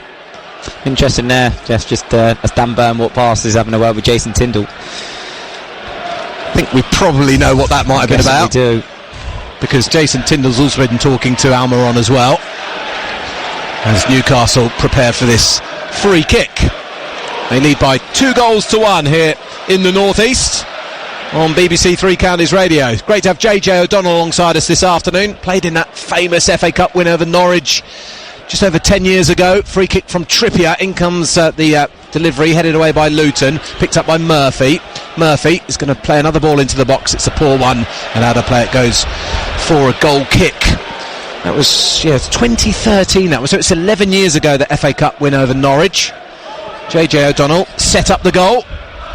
Interesting there, Jeff, just as Dan Byrne walked past, he's having a word with Jason Tyndall. I think we probably know what that might have been about. We do. Because Jason Tyndall's also been talking to Almiron as well, as Newcastle prepare for this free kick. They lead by 2-1 here in the North East. On BBC Three Counties Radio. Great to have JJ O'Donnell alongside us this afternoon. Played in that famous FA Cup win over Norwich just over 10 years ago. Free kick from Trippier. In comes the delivery, headed away by Luton. Picked up by Murphy. Murphy is going to play another ball into the box. It's a poor one, and out of play it goes for a goal kick. That was, it's 2013 that was, so it's 11 years ago, the FA Cup win over Norwich. JJ O'Donnell set up the goal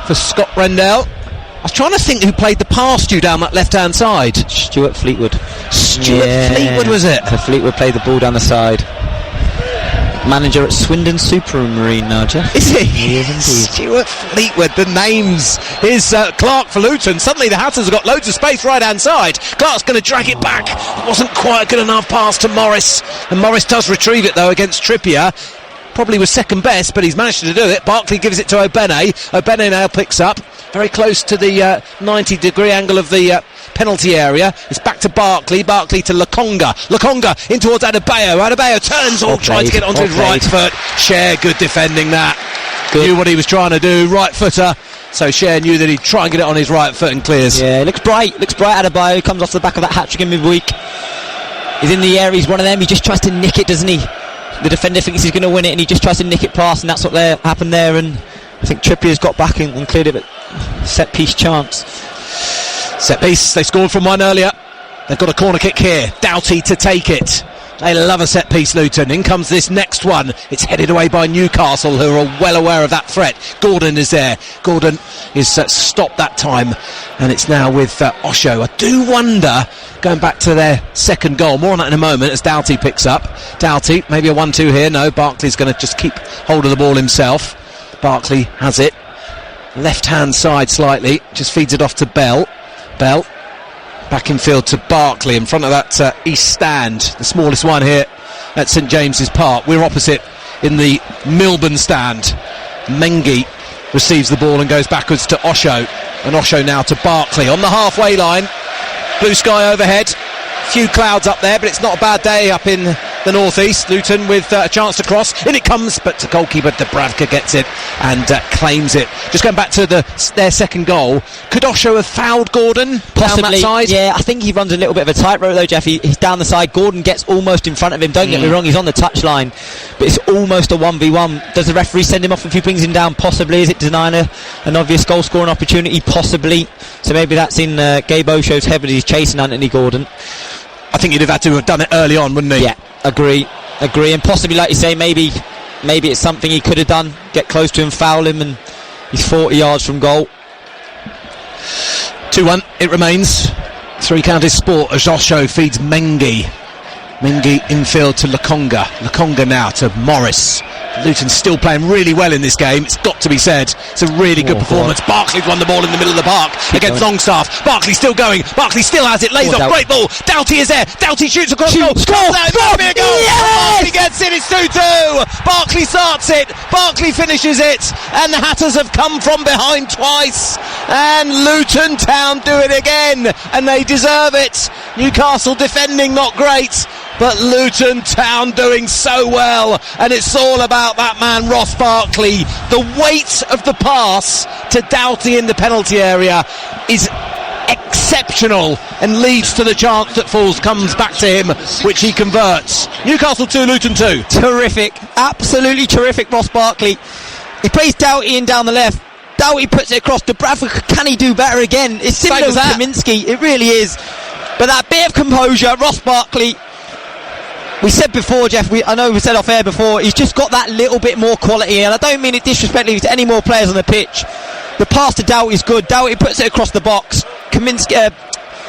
for Scott Rendell. I was trying to think who played the pass to you down that left-hand side. Stuart Fleetwood. Fleetwood, was it? So Fleetwood played the ball down the side. Manager at Swindon Supermarine now, Jeff. Is he? He is indeed. Stuart Fleetwood, the names. Here's Clark for Luton. Suddenly the Hatters have got loads of space right-hand side. Clark's going to drag it back. It wasn't quite a good enough pass to Morris. And Morris does retrieve it, though, against Trippier. Probably was second best, but he's managed to do it. Barkley gives it to Obene. Obene now picks up very close to the 90-degree angle of the penalty area. It's back to Barkley. Barkley to Lokonga. Lokonga in towards Adebayo. Adebayo turns, trying to get onto his right foot. Cher, good defending that. Good. Knew what he was trying to do. Right footer. So Cher knew that he'd try and get it on his right foot and clears. Yeah, it looks bright. Looks bright. Adebayo comes off the back of that hat-trick in midweek. He's in the air. He's one of them. He just tries to nick it, doesn't he? The defender thinks he's going to win it, and he just tries to nick it past, and that's what happened there. And I think Trippier's got back and cleared it, but set-piece chance. Set-piece, they scored from one earlier. They've got a corner kick here. Doughty to take it. They love a set-piece, Luton. In comes this next one. It's headed away by Newcastle, who are well aware of that threat. Gordon is there. Gordon is stopped that time, and it's now with Osho. I do wonder, going back to their second goal, more on that in a moment as Doughty picks up. Doughty, maybe a 1-2 here. No, Barkley's going to just keep hold of the ball himself. Barkley has it. Left-hand side slightly. Just feeds it off to Bell. Bell. Back in field to Barkley in front of that east stand, the smallest one here at St James's Park. We're opposite in the Milburn stand. Mengi receives the ball and goes backwards to Osho, and Osho now to Barkley on the halfway line. Blue sky overhead, few clouds up there, but it's not a bad day up in the northeast. Luton with a chance to cross, in it comes, but the goalkeeper Dubravka gets it and claims it. Just going back to their second goal, could Osho have fouled Gordon possibly down that side? Yeah, I think he runs a little bit of a tightrope though, Jeff. He's down the side. Gordon gets almost in front of him. Don't get me wrong, he's on the touchline, but it's almost a 1v1. Does the referee send him off if he brings him down? Possibly. Is it denying an obvious goal scoring opportunity? Possibly. So maybe that's in Gabe Osho's head, but he's chasing Anthony Gordon. I think you'd have had to have done it early on, wouldn't he? Yeah, agree, and possibly, like you say, maybe it's something he could have done, get close to him, foul him, and he's 40 yards from goal. 2-1 it remains. Three Counties Sport as Osho feeds Mengi. Mengi infield to Lukonga. Lukonga now to Morris. Luton still playing really well in this game, it's got to be said. It's a really good performance. Barkley's won the ball in the middle of the park against Longstaff. Barkley still going. Barkley still has it. Lays off. Great ball. Doughty is there. Doughty shoots across goal. Score! Be a goal. Yes! Barkley gets it. It's 2-2. Barkley starts it. Barkley finishes it. And the Hatters have come from behind twice. And Luton Town do it again. And they deserve it. Newcastle defending not great, but Luton Town doing so well, and it's all about that man Ross Barkley. The weight of the pass to Doughty in the penalty area is exceptional and leads to the chance that comes back to him, which he converts. Newcastle 2, Luton 2. Terrific, absolutely terrific Ross Barkley. He plays Doughty in down the left. Doughty puts it across to Bradford. Can he do better again? It's similar to Kaminsky, it really is. But that bit of composure, Ross Barkley, we said before, Jeff, I know we said off air before, he's just got that little bit more quality, and I don't mean it disrespectfully to any more players on the pitch. The pass to Doughty is good. Doughty puts it across the box. Kaminsky,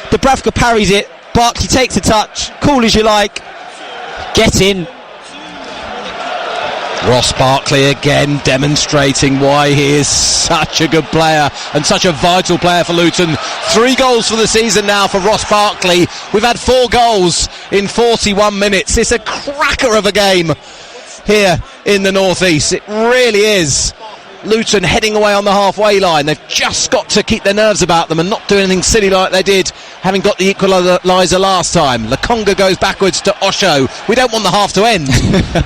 Dubravka parries it. Barkley takes a touch. Cool as you like. Get in. Ross Barkley again demonstrating why he is such a good player and such a vital player for Luton. 3 goals for the season now for Ross Barkley. We've had 4 goals in 41 minutes. It's a cracker of a game here in the North East. It really is. Luton heading away on the halfway line. They've just got to keep their nerves about them and not do anything silly like they did, having got the equaliser last time. Lukonga goes backwards to Osho. We don't want the half to end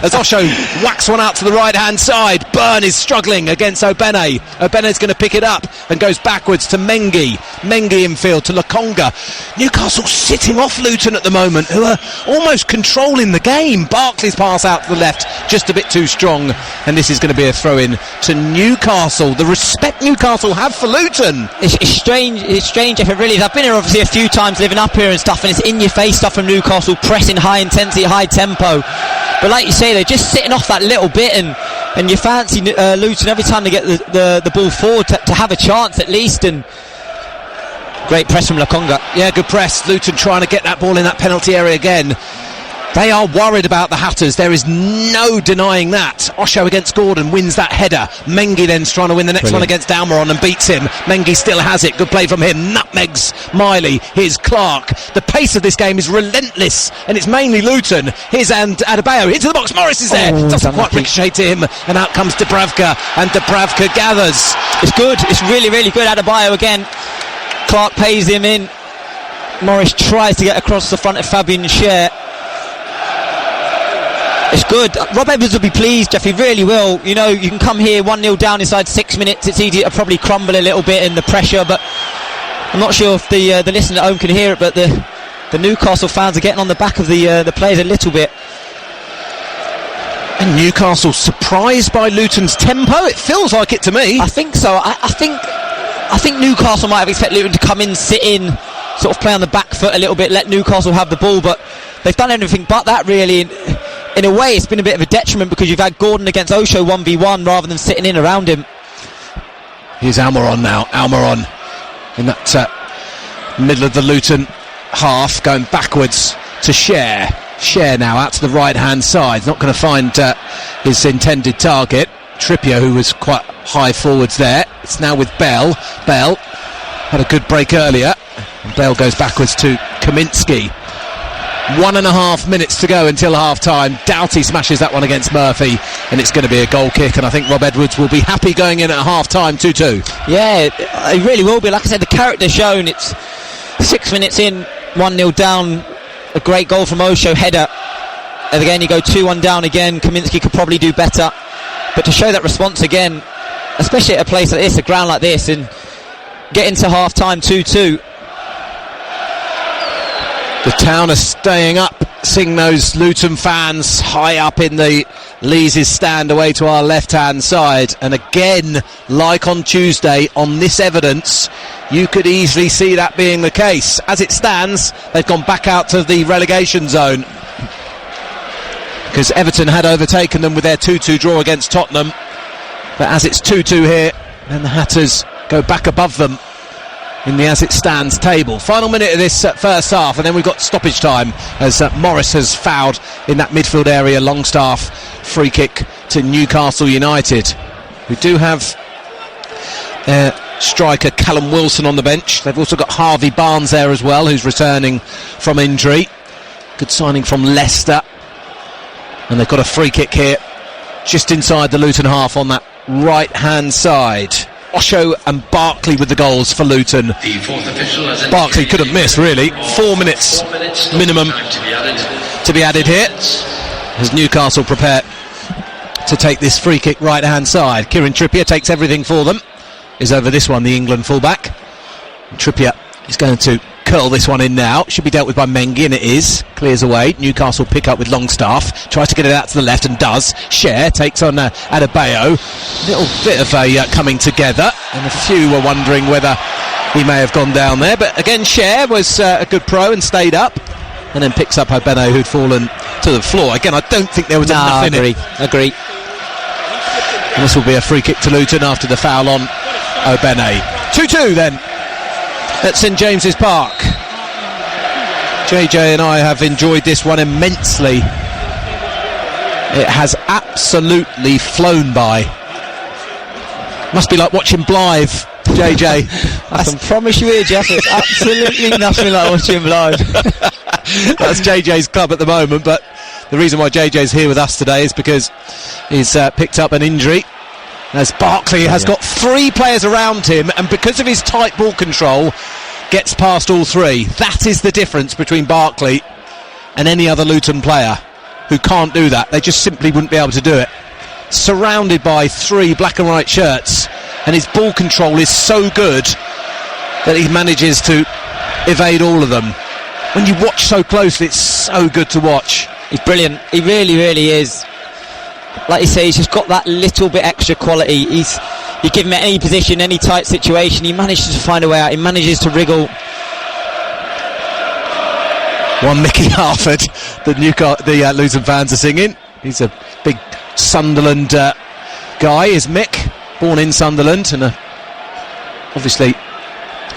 as Osho whacks one out to the right hand side. Byrne is struggling against Obene. Obene's going to pick it up and goes backwards to Mengi. Mengi infield to Lukonga. Newcastle sitting off Luton at the moment, who are almost controlling the game. Barkley's pass out to the left just a bit too strong, and this is going to be a throw in to Newcastle. The respect Newcastle have for Luton. It's strange if it really is. I've been here obviously a few times living up here and stuff, and it's in your face stuff from Newcastle, pressing high intensity, high tempo, but like you say, they're just sitting off that little bit, and you fancy Luton every time they get the ball forward to have a chance at least. And great press from Lukonga. Yeah, good press. Luton trying to get that ball in that penalty area again. They are worried about the Hatters, there is no denying that. Osho against Gordon wins that header. Mengi then's trying to win the next one against Almiron and beats him. Mengi still has it, good play from him. Nutmegs Miley, here's Clark. The pace of this game is relentless, and it's mainly Luton. Here's Adebayo into the box, Morris is there, doesn't quite ricochet to him, and out comes Dubravka, and Dubravka gathers. It's good, it's really, really good. Adebayo again. Clark pays him in. Morris tries to get across the front of Fabian Scher. It's good. Rob Edwards will be pleased, Jeff, he really will. You know, you can come here 1-0 down inside 6 minutes, it's easy to probably crumble a little bit in the pressure, but I'm not sure if the listener at home can hear it, but the Newcastle fans are getting on the back of the players a little bit. And Newcastle surprised by Luton's tempo, it feels like it to me. I think so. I think Newcastle might have expected Luton to come in, sit in, sort of play on the back foot a little bit, let Newcastle have the ball, but they've done everything but that really. In a way, it's been a bit of a detriment because you've had Gordon against Osho 1v1 rather than sitting in around him. Here's Almiron now. Almiron in that middle of the Luton half, going backwards to Scher. Scher now out to the right-hand side. Not going to find his intended target. Trippier, who was quite high forwards there. It's now with Bell. Bell had a good break earlier. And Bell goes backwards to Kaminsky. 1.5 minutes to go until half-time. Doughty smashes that one against Murphy, and it's going to be a goal kick, and I think Rob Edwards will be happy going in at half-time, 2-2. Yeah, it really will be. Like I said, the character shown. It's 6 minutes in, 1-0 down, a great goal from Osho, header, and again you go 2-1 down again. Kaminsky could probably do better, but to show that response again, especially at a place like this, a ground like this, and get into half-time 2-2. The town are staying up, seeing those Luton fans high up in the Lees' stand away to our left-hand side. And again, like on Tuesday, on this evidence, you could easily see that being the case. As it stands, they've gone back out to the relegation zone, because Everton had overtaken them with their 2-2 draw against Tottenham. But as it's 2-2 here, then the Hatters go back above them. in the as it stands table. Final minute of this first half, and then we've got stoppage time as Morris has fouled in that midfield area. Longstaff free kick to Newcastle United. We do have striker Callum Wilson on the bench. They've also got Harvey Barnes there as well, who's returning from injury. Good signing from Leicester. And they've got a free kick here just inside the Luton half on that right hand side. Osho and Barkley with the goals for Luton. Barkley couldn't miss, really. 4 minutes minimum to be added here as Newcastle prepare to take this free kick right hand side. Kieran Trippier takes everything for them. Is over this one, the England fullback. And Trippier is going to curl this one in now. Should be dealt with by Mengi, and it is. Clears away. Newcastle pick up with Longstaff. Tries to get it out to the left and does. Cher takes on Adebayo. Little bit of a coming together, and a few were wondering whether he may have gone down there. But again, Cher was a good pro and stayed up, and then picks up Obene, who'd fallen to the floor. Again, I don't think there was enough in it. Agree. And this will be a free kick to Luton after the foul on Obene. 2-2 then at St James's Park. JJ and I have enjoyed this one immensely. It has absolutely flown by. Must be like watching Blythe, JJ. I can promise you here, Jeff, it's absolutely nothing like watching Blythe. That's JJ's club at the moment, but the reason why JJ's here with us today is because he's picked up an injury, as Barkley has got 3 players around him, and because of his tight ball control, gets past all 3. That is the difference between Barkley and any other Luton player who can't do that. They just simply wouldn't be able to do it. Surrounded by 3 black and white shirts, and his ball control is so good that he manages to evade all of them. When you watch so closely, it's so good to watch. He's brilliant. He really, really is. Like you say, he's just got that little bit extra quality. You give him at any position, any tight situation, he manages to find a way out. He manages to wriggle. One Mickey Harford, the Luton fans are singing. He's a big Sunderland guy, is Mick. Born in Sunderland, and obviously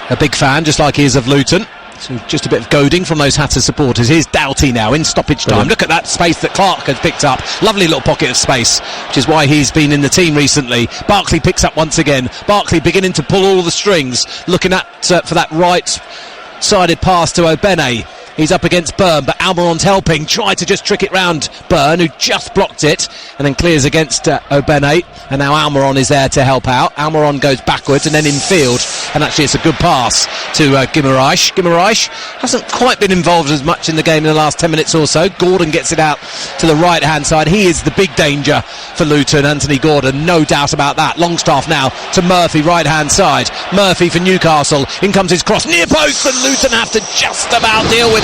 a big fan, just like he is of Luton. So just a bit of goading from those Hatters supporters. Here's Doughty now in stoppage time. Look at that space that Clark has picked up. Lovely little pocket of space, which is why he's been in the team recently. Barkley picks up once again. Barkley beginning to pull all the strings, looking at for that right-sided pass to Obene. He's up against Byrne, but Almiron's helping. Try to just trick it round Byrne, who just blocked it, and then clears against Obene. And now Almiron is there to help out. Almiron goes backwards and then in field, and actually it's a good pass to Guimaraes. Guimaraes hasn't quite been involved as much in the game in the last 10 minutes or so. Gordon gets it out to the right-hand side. He is the big danger for Luton, Anthony Gordon, no doubt about that. Longstaff now to Murphy, right-hand side. Murphy for Newcastle. In comes his cross, near post, and Luton have to just about deal with it.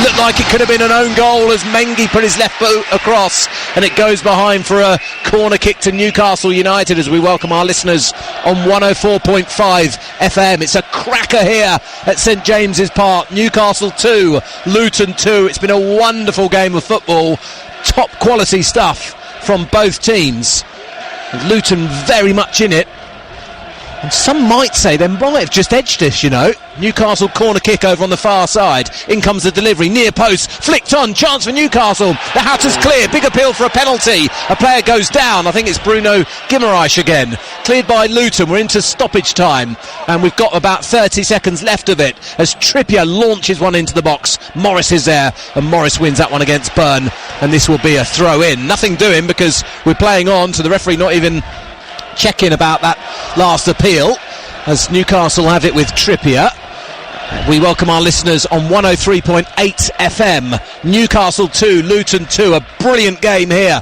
Looked like it could have been an own goal as Mengi put his left boot across, and it goes behind for a corner kick to Newcastle United as we welcome our listeners on 104.5 FM. It's a cracker here at St James's Park. Newcastle 2, Luton 2. It's been a wonderful game of football. Top quality stuff from both teams. Luton very much in it. And some might say they might have just edged us, you know. Newcastle corner kick over on the far side. In comes the delivery, near post, flicked on, chance for Newcastle. The Hatters clear, big appeal for a penalty. A player goes down, I think it's Bruno Guimaraes again. Cleared by Luton, we're into stoppage time, and we've got about 30 seconds left of it as Trippier launches one into the box. Morris is there, and Morris wins that one against Byrne, and this will be a throw in. Nothing doing because we're playing on, to the referee not even checking about that last appeal as Newcastle have it with Trippier. We welcome our listeners on 103.8 FM. Newcastle 2, Luton 2. A brilliant game here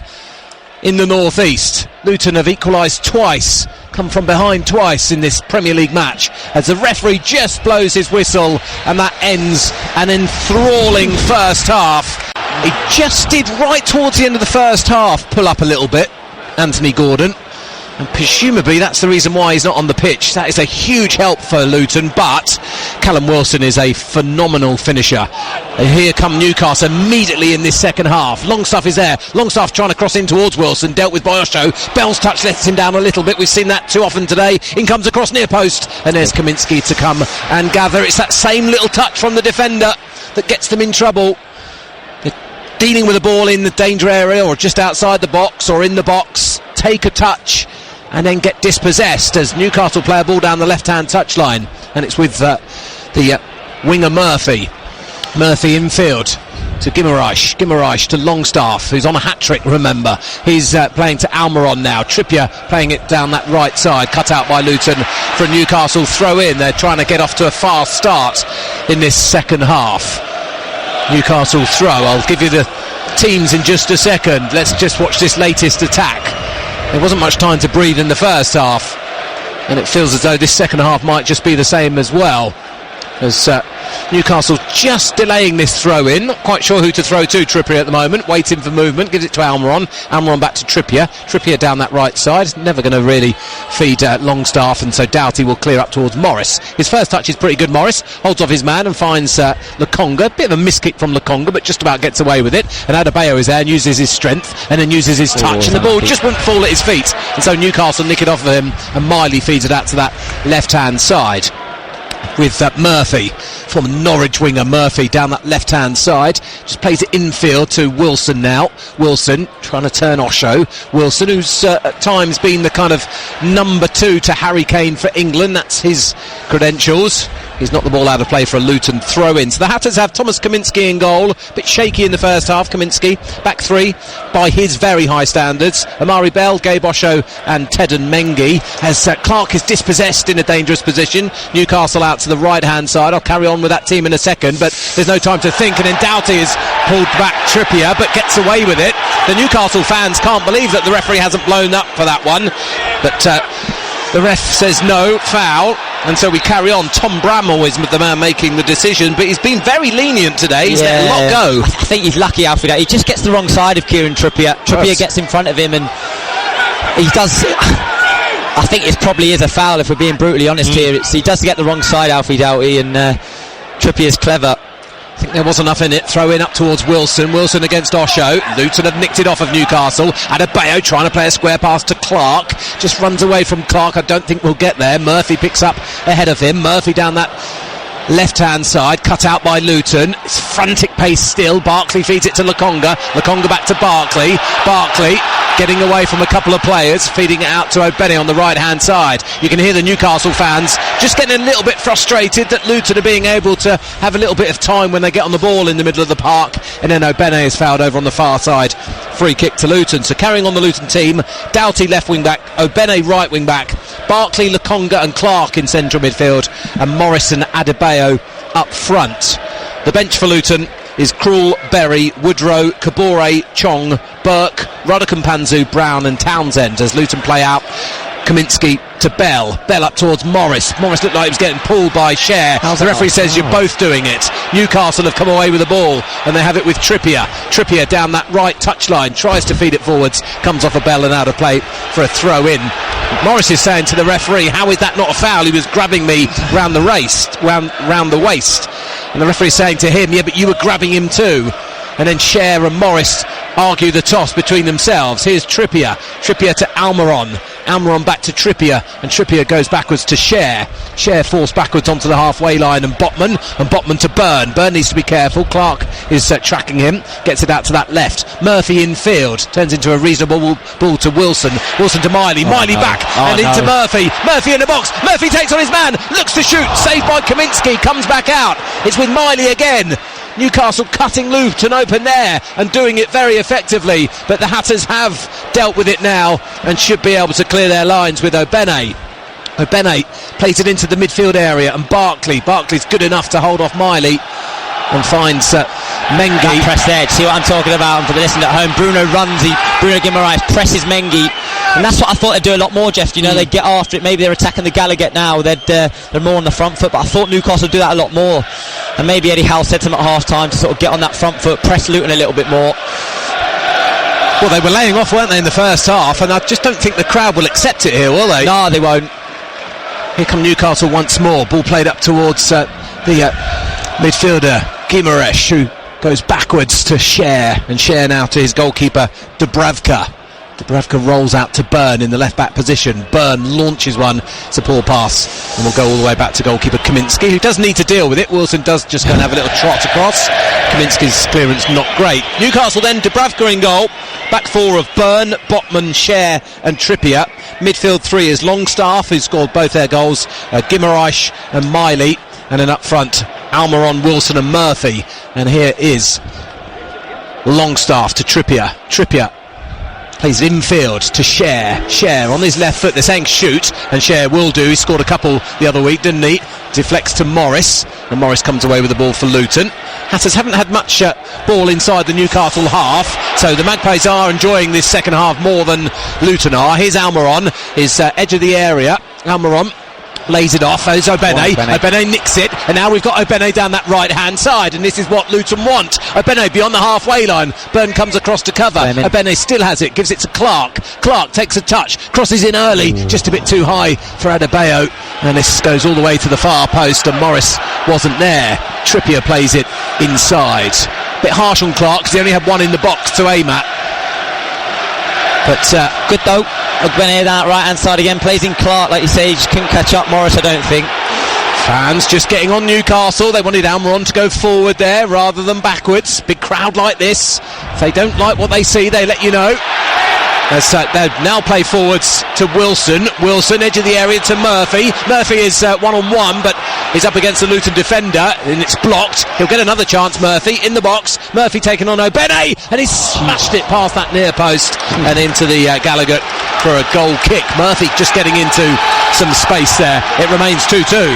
in the North East. Luton have equalised twice, come from behind twice in this Premier League match, as the referee just blows his whistle, and that ends an enthralling first half. He just did, right towards the end of the first half, pull up a little bit, Anthony Gordon. And presumably that's the reason why he's not on the pitch. That is a huge help for Luton, but Callum Wilson is a phenomenal finisher. And here come Newcastle immediately in this second half. Longstaff is there. Longstaff trying to cross in towards Wilson, dealt with by Osho. Bell's touch lets him down a little bit. We've seen that too often today. In comes across near post, and there's Kaminski to come and gather. It's that same little touch from the defender that gets them in trouble. They're dealing with the ball in the danger area or just outside the box or in the box, take a touch and then get dispossessed as Newcastle play a ball down the left-hand touchline, and it's with the winger Murphy infield to Guimaraes to Longstaff, who's on a hat-trick, remember. He's playing to Almiron now. Trippier playing it down that right side, cut out by Luton for a Newcastle throw-in. They're trying to get off to a fast start in this second half. Newcastle throw. I'll give you the teams in just a second. Let's just watch this latest attack. There wasn't much time to breathe in the first half, and it feels as though this second half might just be the same as well, as Newcastle just delaying this throw-in. Not quite sure who to throw to. Trippier at the moment, waiting for movement, gives it to Almiron back to Trippier down that right side, never going to really feed Longstaff, and so Doughty will clear up towards Morris. His first touch is pretty good. Morris holds off his man and finds Lokonga. Bit of a miskick from Lokonga, but just about gets away with it, and Adebayo is there and uses his strength and then uses his touch, and the ball just wouldn't fall at his feet, and so Newcastle nick it off of him, and Miley feeds it out to that left-hand side with Murphy, former Norwich winger Murphy, down that left-hand side. Just plays it infield to Wilson now. Wilson trying to turn Osho. Wilson, who's at times been the kind of number 2 to Harry Kane for England. That's his credentials. He's knocked the ball out of play for a Luton throw-in. So the Hatters have Thomas Kaminski in goal. A bit shaky in the first half. Kaminski, back 3 by his very high standards. Amari Bell, Gabe Osho and Tedden Mengi. As Clark is dispossessed in a dangerous position. Newcastle out to the right-hand side. I'll carry on with that team in a second, but there's no time to think, and then Doughty is pulled back Trippier, but gets away with it. The Newcastle fans can't believe that the referee hasn't blown up for that one, but the ref says no, foul, and so we carry on. Tom Bramall is the man making the decision, but he's been very lenient today. He's let a lot go. I think he's lucky, Alfred. He just gets the wrong side of Kieran Trippier. Trippier gets in front of him, and he does... I think it probably is a foul, if we're being brutally honest here. He does get the wrong side, Alfie Doughty, and Trippier's clever. I think there wasn't enough in it. Throw in up towards Wilson. Wilson against Osho. Luton have nicked it off of Newcastle. Adebayo trying to play a square pass to Clark. Just runs away from Clark. I don't think we'll get there. Murphy picks up ahead of him. Murphy down that left-hand side, cut out by Luton. It's frantic pace still. Barkley feeds it to Lokonga. Lokonga back to Barkley. Barkley getting away from a couple of players, feeding it out to Obene on the right-hand side. You can hear the Newcastle fans just getting a little bit frustrated that Luton are being able to have a little bit of time when they get on the ball in the middle of the park, and then Obene is fouled over on the far side. Free kick to Luton. So carrying on the Luton team, Doughty left wing back, Obene right wing back, Barkley, Lokonga and Clark in central midfield, and Morris and Adebayo up front. The bench for Luton is Krul, Berry, Woodrow, Kabore, Chong, Burke, Ruddock-Panzu, Brown and Townsend as Luton play out Kaminski to Bell. Bell up towards Morris. Morris looked like he was getting pulled by Cher. The referee says you're both doing it. Newcastle have come away with the ball and they have it with Trippier. Trippier down that right touchline, tries to feed it forwards, comes off a Bell and out of play for a throw in. Morris is saying to the referee, how is that not a foul? He was grabbing me round the waist. And the referee saying to him, yeah, but you were grabbing him too. And then Cher and Morris argue the toss between themselves. Here's Trippier to Almiron back to Trippier, and Trippier goes backwards to Cher forced backwards onto the halfway line, and Botman to Byrne needs to be careful. Clark is tracking him, gets it out to that left. Murphy in field, turns into a reasonable ball to Wilson to Miley back into Murphy in the box. Murphy takes on his man, looks to shoot, saved by Kaminski, comes back out. It's with Miley again. Newcastle cutting Luton open there and doing it very effectively, but the Hatters have dealt with it now and should be able to clear their lines with Obene. Obene plays it into the midfield area, and Barkley's good enough to hold off Miley and finds Mengi. That press there, see what I'm talking about? And for the listeners at home, Bruno Guimaraes presses Mengi, and that's what I thought they'd do a lot more, Jeff. You know, they'd get after it. Maybe they're attacking the Gallagher now, they're more on the front foot, but I thought Newcastle would do that a lot more. And maybe Eddie Howe said to them at half time to sort of get on that front foot, press Luton a little bit more. Well, they were laying off, weren't they, in the first half, and I just don't think the crowd will accept it here, will they? No, they won't. Here come Newcastle once more. Ball played up towards the midfielder, Guimaraes, who goes backwards to Cher, and Cher now to his goalkeeper, Dubravka. Dubravka rolls out to Byrne in the left-back position. Byrne launches one. It's a poor pass, and we'll go all the way back to goalkeeper Kaminski, who does need to deal with it. Wilson does just go and have a little trot across. Kaminski's clearance not great. Newcastle then, Dubravka in goal. Back four of Byrne, Botman, Cher and Trippier. Midfield three is Longstaff, who scored both their goals, Guimaraes and Miley. And then up front, Almiron, Wilson and Murphy. And here is Longstaff to Trippier. Trippier plays infield to Cher. Cher on his left foot. They're saying shoot, and Cher will do. He scored a couple the other week, didn't he? Deflects to Morris, and Morris comes away with the ball for Luton. Hatters haven't had much ball inside the Newcastle half, so the Magpies are enjoying this second half more than Luton are. Here's Almiron, his edge of the area. Almiron lays it off. There's Obene. Obene nicks it, and now we've got Obene down that right hand side, and this is what Luton want. Obene beyond the halfway line. Byrne comes across to cover. Obene still has it, gives it to Clark. Clark takes a touch, crosses in early, just a bit too high for Adebayo, and this goes all the way to the far post, and Morris wasn't there. Trippier plays it inside. Bit harsh on Clark because he only had one in the box to aim at. But good though. Ogbene down that right hand side again, plays in Clark, like you say. He just couldn't catch up Morris, I don't think. Fans just getting on Newcastle. They wanted Almiron to go forward there rather than backwards. Big crowd like this, if they don't like what they see, they let you know. They now play forwards to Wilson. Wilson, edge of the area to Murphy. Murphy is one-on-one, but he's up against the Luton defender, and it's blocked. He'll get another chance, Murphy, in the box. Murphy taking on Obene, and he's smashed it past that near post and into the Gallagher for a goal kick. Murphy just getting into some space there. It remains 2-2.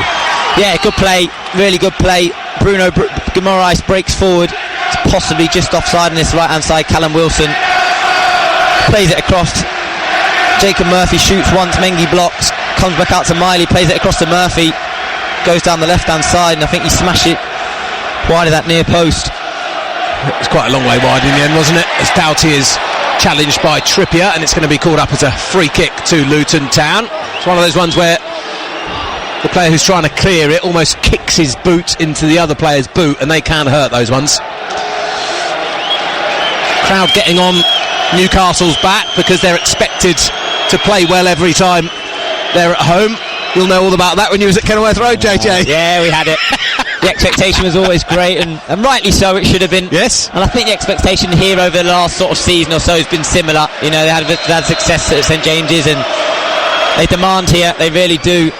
Yeah, good play, really good play. Bruno Guimaraes breaks forward, possibly just offside on this right-hand side. Callum Wilson plays it across. Jacob Murphy shoots once, Mengi blocks, comes back out to Miley, plays it across to Murphy, goes down the left-hand side, and I think he smashed it wide of that near post. It was quite a long way wide in the end, wasn't it? As Doughty is challenged by Trippier, and it's going to be called up as a free kick to Luton Town. It's one of those ones where the player who's trying to clear it almost kicks his boot into the other player's boot, and they can hurt, those ones. Crowd getting on Newcastle's back because they're expected to play well every time they're at home. You'll know all about that when you was at Kenilworth Road, JJ. Yeah, we had it. The expectation was always great, and rightly so, it should have been. Yes. And I think the expectation here over the last sort of season or so has been similar. You know, they had success at St James's, and they demand here, they really do.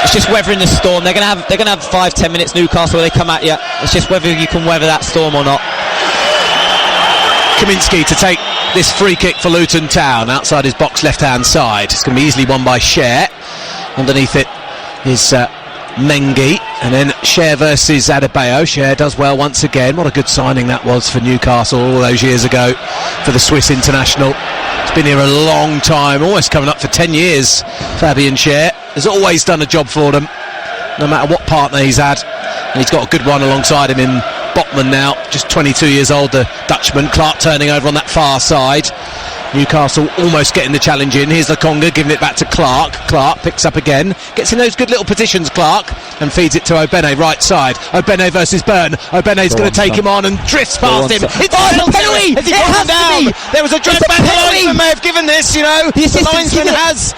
It's just weathering the storm. They're going to have 5-10 minutes, Newcastle, where they come at you. It's just whether you can weather that storm or not. Kaminski to take this free kick for Luton Town outside his box left-hand side. It's going to be easily won by Cher. Underneath it is Mengi, and then Cher versus Adebayo. Cher does well once again. What a good signing that was for Newcastle all those years ago for the Swiss international. He's been here a long time, almost coming up for 10 years. Fabian Cher has always done a job for them, no matter what partner he's had, and he's got a good one alongside him in Botman now, just 22 years old, the Dutchman. Clark turning over on that far side. Newcastle almost getting the challenge in. Here's Lokonga giving it back to Clark. Clark picks up again, gets in those good little positions, Clark, and feeds it to Obene, right side. Obene versus Byrne. Obene's going to take him on and drifts past him. It's a penalty! Has he gone down? There was a dread back. The linesman may have given this, you know. The linesman has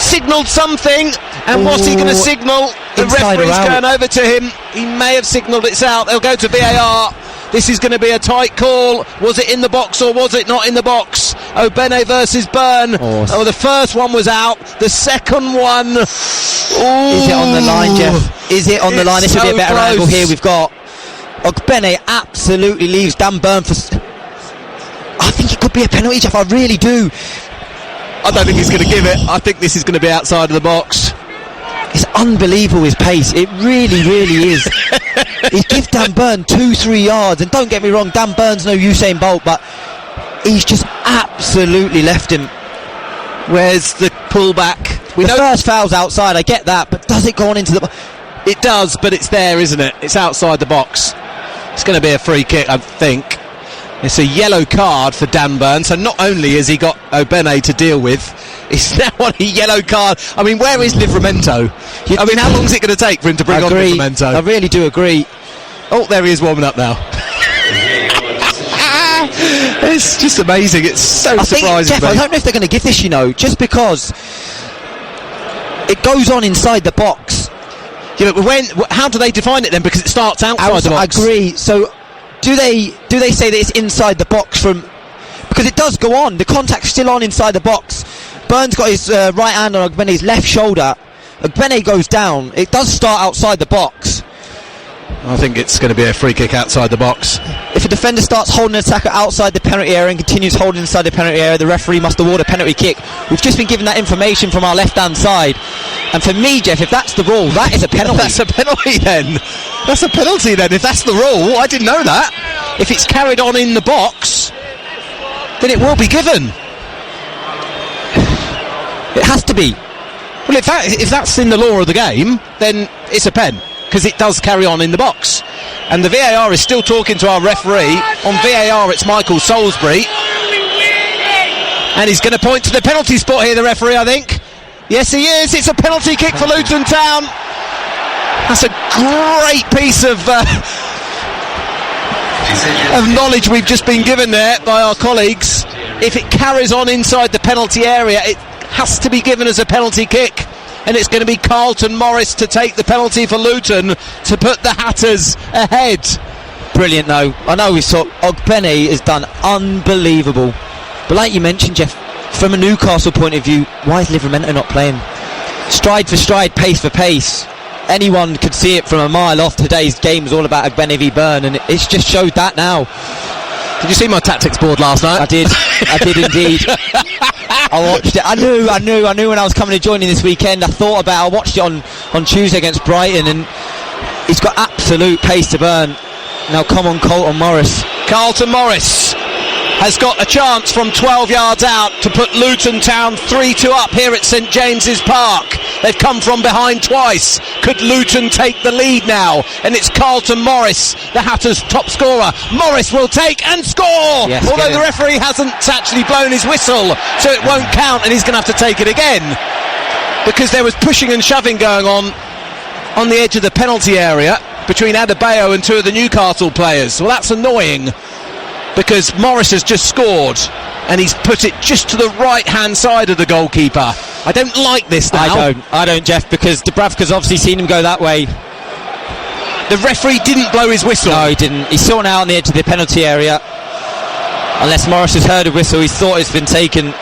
signalled something, and what's he going to signal? The referee's going over to him. He may have signalled it's out. They'll go to VAR. This is going to be a tight call. Was it in the box or was it not in the box? Obene versus Byrne. Oh, the first one was out. The second one... Ooh, is it on the line, Jeff? Is it on the line? This would be a better angle here. We've got Obene absolutely leaves Dan Byrne for... I think it could be a penalty, Jeff. I really do. I don't think he's going to give it. I think this is going to be outside of the box. It's unbelievable, his pace. It really, really is. He gives Dan Byrne 2-3 yards, and don't get me wrong, Dan Byrne's no Usain Bolt, but he's just absolutely left him. Where's the pullback? The first foul's outside, I get that, but does it go on into the... It does, but it's there, isn't it? It's outside the box. It's going to be a free kick, I think. It's a yellow card for Dan Burn, so not only has he got Obene to deal with, he's now on a yellow card. I mean, where is Livramento? I mean, how long is it going to take for him to bring on Livramento? I really do agree. Oh, there he is warming up now. It's just amazing. It's so surprising. Jeff, I don't know if they're going to give this, just because it goes on inside the box. Yeah, but how do they define it then? Because it starts outside the box. I agree. So do they say that it's inside the box because it does go on. The contact's still on inside the box. Burns got his right hand on Ogbene's left shoulder. Ogbene goes down. It does start outside the box. I think it's going to be a free kick outside the box. If a defender starts holding an attacker outside the penalty area and continues holding inside the penalty area, the referee must award a penalty kick. We've just been given that information from our left-hand side. And for me, Jeff, if that's the rule, that is a penalty. That's a penalty then. That's a penalty then, if that's the rule. I didn't know that. If it's carried on in the box, then it will be given. It has to be. Well, if that's in the law of the game, then it's a pen, because it does carry on in the box. And the VAR is still talking to our referee. On VAR, it's Michael Salisbury. And he's going to point to the penalty spot here, the referee, I think. Yes, he is. It's a penalty kick for Luton Town. That's a great piece of knowledge we've just been given there by our colleagues. If it carries on inside the penalty area, it has to be given as a penalty kick. And it's going to be Carlton Morris to take the penalty for Luton to put the Hatters ahead. Brilliant, though. I know we saw Ogbene has done unbelievable. But like you mentioned, Jeff, from a Newcastle point of view, why is Livramento not playing? Stride for stride, pace for pace. Anyone could see it from a mile off. Today's game was all about Ogbene v Burn, and it's just showed that now. Did you see my tactics board last night? I did indeed. I watched it. I knew when I was coming to join in this weekend. I watched it on Tuesday against Brighton, and he's got absolute pace to Burn. Now come on, Carlton Morris. Carlton Morris has got a chance from 12 yards out to put Luton Town 3-2 up here at St James's Park. They've come from behind twice. Could Luton take the lead now? And it's Carlton Morris, the Hatters' top scorer. Morris will take and score! Yes, although the referee hasn't actually blown his whistle, so it won't count, and he's going to have to take it again. Because there was pushing and shoving going on the edge of the penalty area between Adebayo and two of the Newcastle players. Well, that's annoying, because Morris has just scored and he's put it just to the right hand side of the goalkeeper. I don't like this now. I don't, Jeff, because Dubravka's obviously seen him go that way. The referee didn't blow his whistle. No, he didn't. He saw it out on the edge of the penalty area. Unless Morris has heard a whistle, he's thought it's been taken.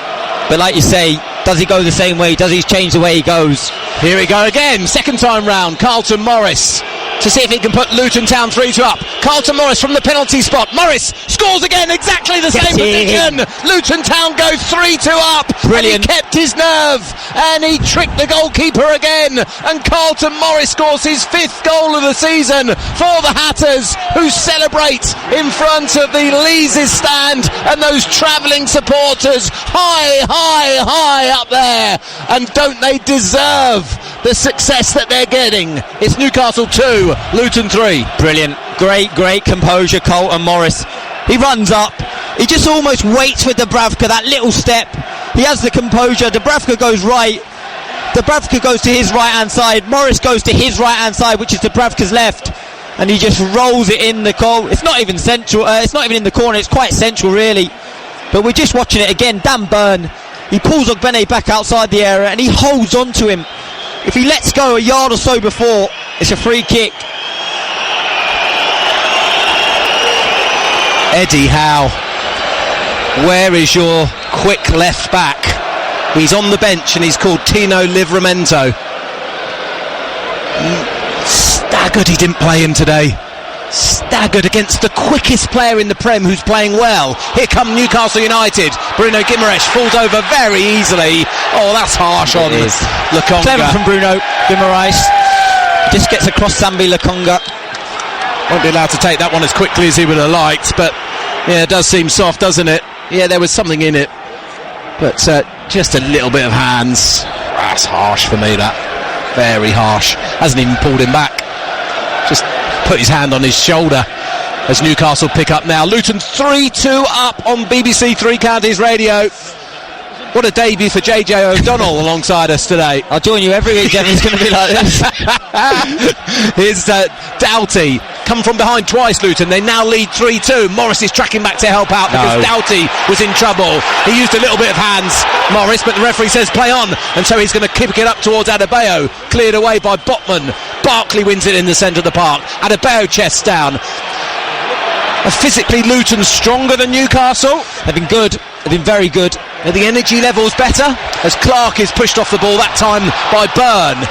But like you say, does he go the same way? Does he change the way he goes? Here we go again, second time round. Carlton Morris to see if he can put Luton Town 3-2 up. Carlton Morris from the penalty spot. Morris scores again, exactly the same position. Luton Town go 3-2 up. Brilliant. And he kept his nerve and he tricked the goalkeeper again. And Carlton Morris scores his 5th goal of the season for the Hatters, who celebrate in front of the Lees' stand and those travelling supporters high up there. And don't they deserve the success that they're getting? It's Newcastle 2, Luton 3. Brilliant. Great composure, Carlton Morris. He runs up. He just almost waits for Dubravka, that little step. He has the composure. Dubravka goes right. Dubravka goes to his right-hand side. Morris goes to his right-hand side, which is Dubravka's left. And he just rolls it in the goal. It's not even central. It's not even in the corner. It's quite central, really. But we're just watching it again. Dan Burn. He pulls Ogbene back outside the area and he holds on to him. If he lets go a yard or so before, it's a free kick. Eddie Howe, where is your quick left back? He's on the bench and he's called Tino Livramento. Staggered he didn't play him today. Staggered against the quickest player in the Prem who's playing well. Here come Newcastle United. Bruno Guimaraes falls over very easily. Oh, that's harsh on Lokonga. Clever from Bruno Guimaraes. Just gets across Sambi Lokonga. Won't be allowed to take that one as quickly as he would have liked, but yeah, it does seem soft, doesn't it? Yeah, there was something in it, but just a little bit of hands. That's harsh for me, that. Very harsh. Hasn't even pulled him back. Just put his hand on his shoulder. as Newcastle pick up now. Luton 3-2 up on BBC Three Counties Radio. What a debut for JJ O'Donnell alongside us today. I'll join you every week, It's going to be like this. Here's Doughty. Come from behind twice, Luton. They now lead 3-2. Morris is tracking back to help out because Doughty was in trouble. He used a little bit of hands, Morris, but the referee says play on, and so he's going to kick it up towards Adebayo. Cleared away by Botman. Barkley wins it in the centre of the park. Adebayo chests down. Physically, Luton stronger than Newcastle. They've been good. They've been very good. Are the energy levels better? As Clark is pushed off the ball, that time by Byrne.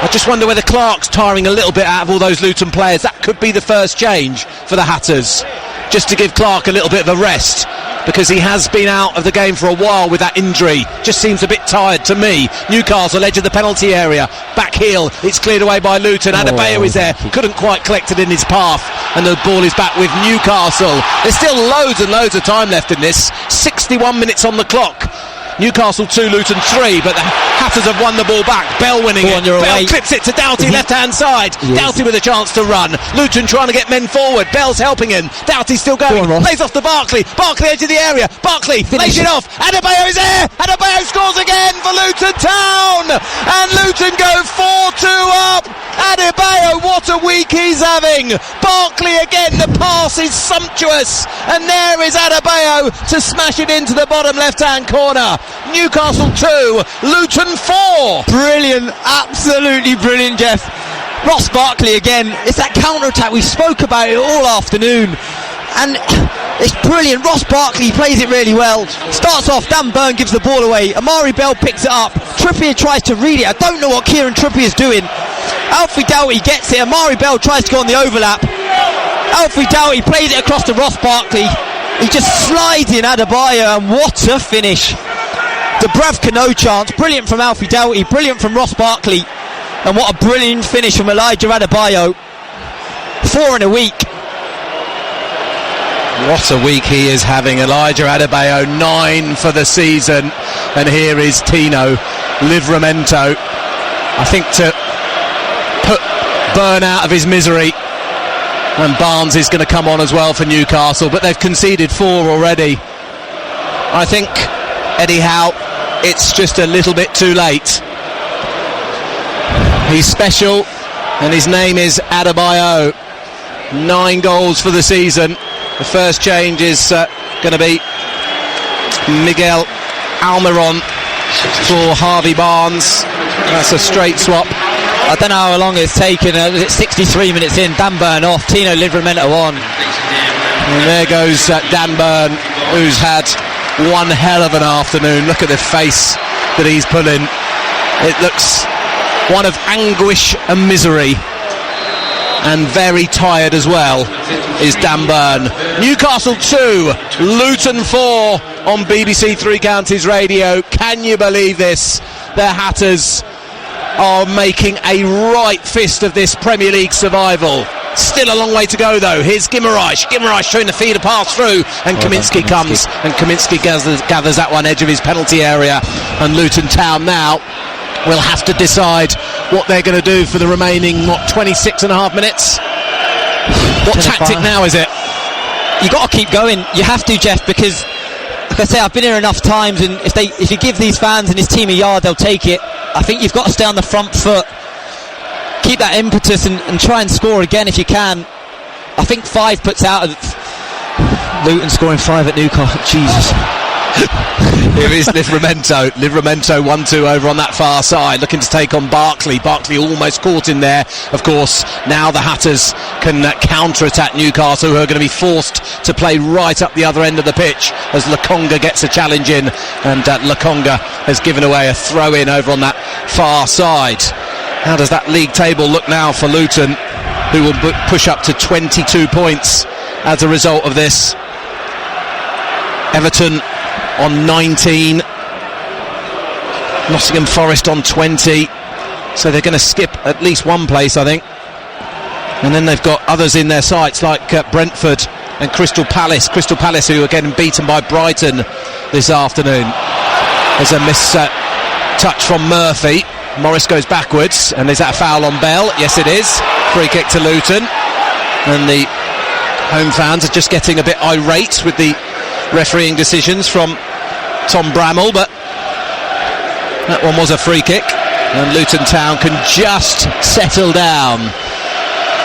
I just wonder whether Clark's tiring a little bit out of all those Luton players. That could be the first change for the Hatters, just to give Clark a little bit of a rest, because he has been out of the game for a while with that injury. Just seems a bit tired to me. Newcastle, edge of the penalty area. Back heel, it's cleared away by Luton. Adebayo is there, couldn't quite collect it in his path, and the ball is back with Newcastle. There's still loads and loads of time left in this. 61 minutes on the clock. Newcastle 2, Luton 3, but the Hatters have won the ball back. Bell winning it. Bell clips it to Doughty, left-hand side. Doughty with a chance to run. Luton trying to get men forward. Bell's helping him. Doughty still going. Plays off to Barkley. Barkley edge of the area. Barkley lays it off. Adebayo is there. Adebayo scores again for Luton Town. And Luton go 4-2 up. Adebayo, what a week he's having. Barkley again, the pass is sumptuous. And there is Adebayo to smash it into the bottom left-hand corner. Newcastle 2, Luton 4. Brilliant, absolutely brilliant, Jeff. Ross Barkley again. It's that counter-attack. We spoke about it all afternoon, and it's brilliant. Ross Barkley plays it really well. Starts off, Dan Byrne gives the ball away. Amari Bell picks it up. Trippier tries to read it. I don't know what Kieran Trippier's doing. Alfie Doughty gets it. Amari Bell tries to go on the overlap. Alfie Doughty plays it across to Ross Barkley. He just slides in Adebayo, and what a finish. Dubravka no chance. Brilliant from Alfie Doughty. Brilliant from Ross Barkley. And what a brilliant finish from Elijah Adebayo. 4 in a week. What a week he is having. Elijah Adebayo, 9 for the season. And here is Tino Livramento, I think, to put Byrne out of his misery. And Barnes is going to come on as well for Newcastle, but they've conceded 4 already. I think, Eddie Howe, it's just a little bit too late. He's special, and his name is Adebayo. 9 goals for the season. The first change is going to be Miguel Almiron for Harvey Barnes. That's a straight swap. I don't know how long it's taken. It's 63 minutes in. Dan Byrne off. Tino Livramento on. And there goes Dan Byrne, who's had one hell of an afternoon. Look at the face that he's pulling. It looks one of anguish and misery. And very tired as well is Dan Byrne. Newcastle 2, Luton 4 on BBC Three Counties Radio. Can you believe this? The Hatters are making a right fist of this Premier League survival. Still a long way to go though. Here's Guimaraes showing the feeder pass through, and Kaminsky comes, and Kaminsky gathers that one edge of his penalty area. And Luton Town now will have to decide what they're going to do for the remaining 26 and a half minutes. What tactic now is it? You got to keep going. You have to, Jeff, because like I say, I've been here enough times, and if you give these fans and his team a yard, they'll take it. I think you've got to stay on the front foot, keep that impetus, and try and score again if you can. I think 5 puts out of Luton scoring 5 at Newcastle. Jesus. Here is Livramento 1-2 over on that far side, looking to take on Barkley almost caught in there. Of course, now the Hatters can counter-attack Newcastle, who are going to be forced to play right up the other end of the pitch as Lokonga gets a challenge in, and Lokonga has given away a throw-in over on that far side. How does that league table look now for Luton, who will push up to 22 points as a result of this? Everton on 19, Nottingham Forest on 20, so they're going to skip at least one place, I think. And then they've got others in their sights like Brentford and Crystal Palace, who are getting beaten by Brighton this afternoon. There's a touch from Murphy. Morris goes backwards, and is that a foul on Bell? Yes, it is. Free kick to Luton, and the Home fans are just getting a bit irate with the refereeing decisions from Tom Bramall, but that one was a free kick, and Luton Town can just settle down.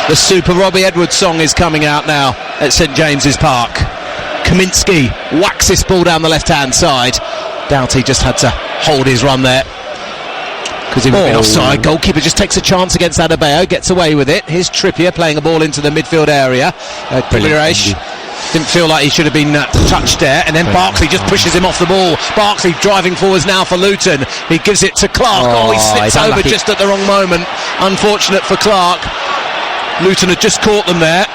The Super Robbie Edwards song is coming out now at St James's Park. Kaminsky whacks this ball down the left-hand side. Doughty just had to hold his run there because he would have been offside. Goalkeeper just takes a chance against Adebayo, gets away with it. Here's Trippier playing a ball into the midfield area. Brilliant. Didn't feel like he should have been touched there, and then Barkley just pushes him off the ball. Barkley driving forwards now for Luton. He gives it to Clark. He slips over just at the wrong moment. Unfortunate for Clark. Luton had just caught them there.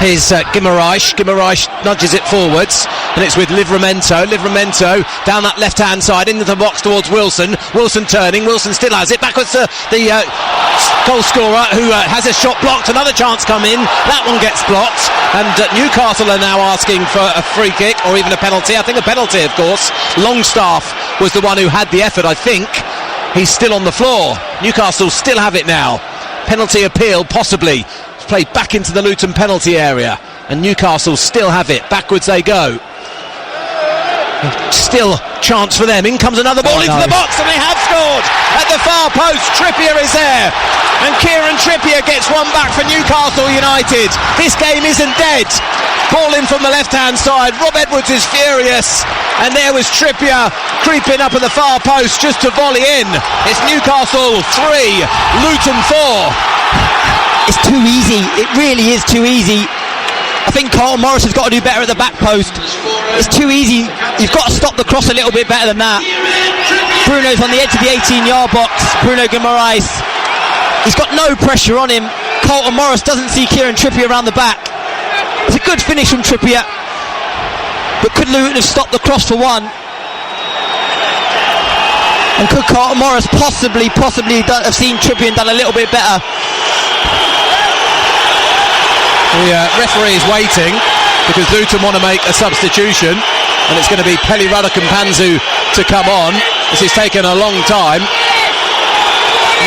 Here's Guimaraes. Guimaraes nudges it forwards, and it's with Livramento. Livramento down that left-hand side into the box towards Wilson. Wilson turning. Wilson still has it. Backwards to the goal scorer, who has a shot blocked. Another chance come in. That one gets blocked. And Newcastle are now asking for a free kick or even a penalty. I think a penalty, of course. Longstaff was the one who had the effort, I think. He's still on the floor. Newcastle still have it now. Penalty appeal, possibly. Played back into the Luton penalty area, and Newcastle still have it. Backwards they go. Still chance for them. In comes another ball into the box, and they have scored at the far post. Trippier is there, and Kieran Trippier gets one back for Newcastle United. This game isn't dead. Ball in from the left-hand side. Rob Edwards is furious, and there was Trippier creeping up at the far post just to volley in. It's Newcastle 3, Luton 4. It's too easy. It really is too easy. I think Carlton Morris has got to do better at the back post. It's too easy. You've got to stop the cross a little bit better than that. Bruno's on the edge of the 18-yard box. Bruno Guimaraes. He's got no pressure on him. Carlton Morris doesn't see Kieran Trippier around the back. It's a good finish from Trippier. But could Luton have stopped the cross for one? And could Carlton Morris possibly have seen Trippier and done a little bit better? The referee is waiting because Luton want to make a substitution, and it's going to be Pelly Ruddock-Mpanzu to come on. This has taken a long time.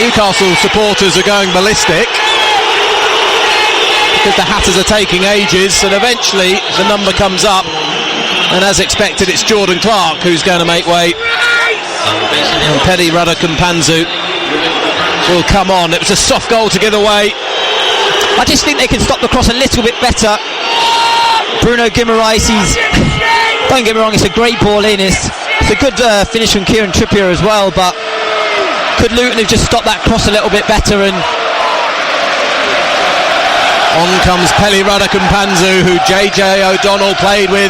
Newcastle supporters are going ballistic because the Hatters are taking ages, and eventually the number comes up, and as expected it's Jordan Clark who's going to make way, and Pelly Ruddock-Mpanzu will come on. It was a soft goal to give away. I just think they can stop the cross a little bit better. Bruno Guimaraes, don't get me wrong, it's a great ball in. It's a good finish from Kieran Trippier as well, but could Luton have just stopped that cross a little bit better? And on comes Pelly Ruddock-Mpanzu, who JJ O'Donnell played with,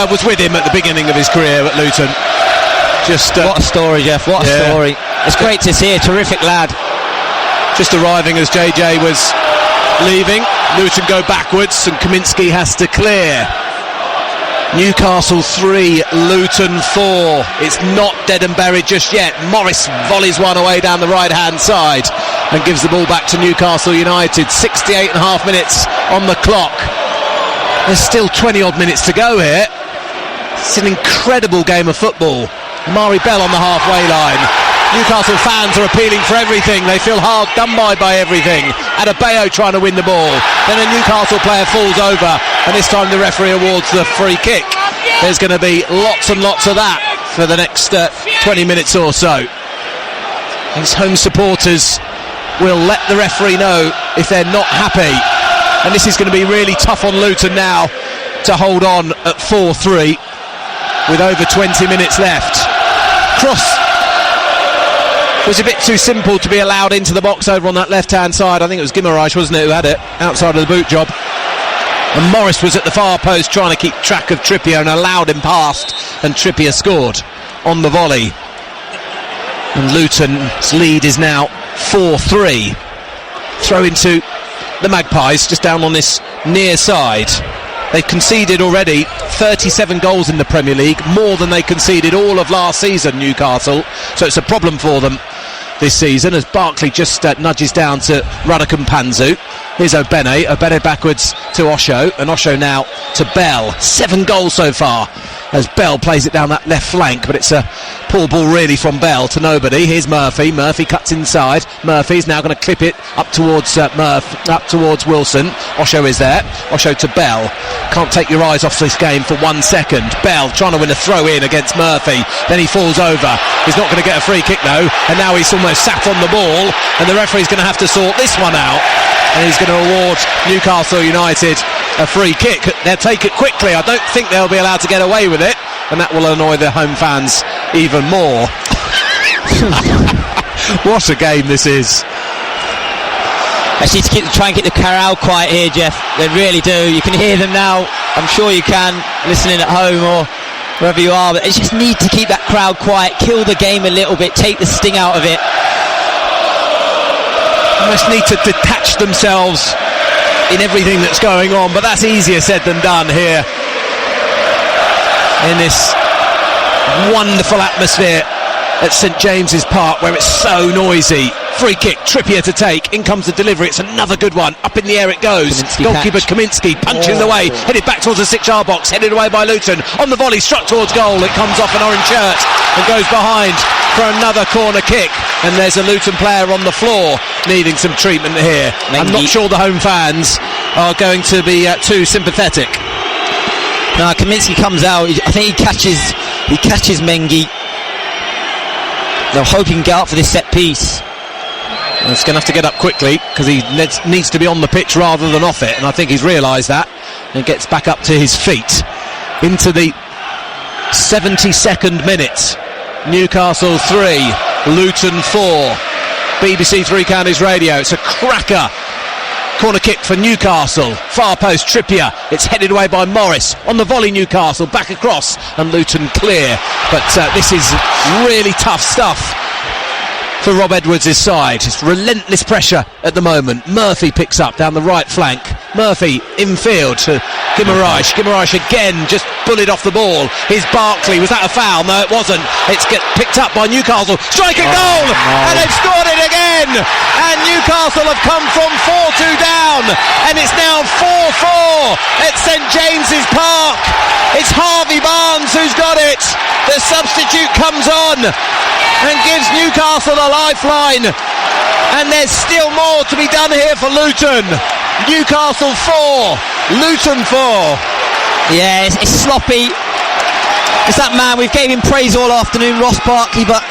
was with him at the beginning of his career at Luton. What a story, Jeff, what a story. It's great to see, a terrific lad. Just arriving as JJ was leaving. Luton go backwards and Kaminsky has to clear. Newcastle 3, Luton 4. It's not dead and buried just yet. Morris volleys one away down the right hand side and gives the ball back to Newcastle United. 68.5 minutes on the clock. There's still 20 odd minutes to go here. It's an incredible game of football. Mari Bell on the halfway line. Newcastle fans are appealing for everything. They feel hard done by everything. Adebayo trying to win the ball. Then a Newcastle player falls over, and this time the referee awards the free kick. There's going to be lots and lots of that for the next 20 minutes or so. These home supporters will let the referee know if they're not happy. And this is going to be really tough on Luton now to hold on at 4-3 with over 20 minutes left. Cross was a bit too simple to be allowed into the box over on that left-hand side. I think it was Guimaraes, wasn't it, who had it outside of the boot job. And Morris was at the far post trying to keep track of Trippier and allowed him past, and Trippier scored on the volley. And Luton's lead is now 4-3. Throw into the Magpies just down on this near side. They've conceded already 37 goals in the Premier League, more than they conceded all of last season, Newcastle. So it's a problem for them this season as Barkley just nudges down to Ruddock-Mpanzu. Here's Obene backwards to Osho, and Osho now to Bell. 7 goals so far as Bell plays it down that left flank, but it's a poor ball really from Bell to nobody. Here's Murphy. Murphy cuts inside. Murphy's now going to clip it up towards up towards Wilson. Osho is there. Osho to Bell. Can't take your eyes off this game for 1 second. Bell trying to win a throw in against Murphy. Then he falls over. He's not going to get a free kick though, and now he's almost sat on the ball, and the referee's going to have to sort this one out, and he's going to award Newcastle United a free kick. They'll take it quickly. I don't think they'll be allowed to get away with it, and that will annoy their home fans even more. What a game this is. They need to try and keep the crowd quiet here, Jeff. They really do. You can hear them now. I'm sure you can, listening at home or wherever you are, but they just need to keep that crowd quiet, kill the game a little bit, take the sting out of it. Almost need to detach themselves in everything that's going on, but that's easier said than done here in this wonderful atmosphere at St James's Park, where it's so noisy. Free kick, Trippier to take. In comes the delivery. It's another good one. Up in the air it goes. Goalkeeper Kaminsky punches away, headed back towards the 6-yard box, headed away by Luton. On the volley, struck towards goal. It comes off an orange shirt and goes behind for another corner kick. And there's a Luton player on the floor needing some treatment here. I'm not sure the home fans are going to be too sympathetic. No, Kaminsky comes out. I think he catches Mengi. They'll hope he can get up for this set piece. He's going to have to get up quickly because he needs to be on the pitch rather than off it, and I think he's realised that, and gets back up to his feet. Into the 72nd minute. Newcastle 3, Luton 4. BBC Three Counties Radio. It's a cracker. Corner kick for Newcastle. Far post, Trippier. It's headed away by Morris. On the volley, Newcastle. Back across, and Luton clear. But this is really tough stuff for Rob Edwards' side. It's relentless pressure at the moment. Murphy picks up down the right flank. Murphy infield to Guimaraes. Guimaraes again just bullied off the ball. Here's Barkley. Was that a foul? No, it wasn't. It's picked up by Newcastle. Striking goal! No. And they've scored it again! And Newcastle have come from 4-2 down, and it's now 4-4 at St James's Park. It's Harvey Barnes who's got it. The substitute comes on and gives Newcastle a lifeline, and there's still more to be done here for Luton. Newcastle 4, Luton 4. Yeah, it's sloppy. It's that man, we've gave him praise all afternoon, Ross Barkley, but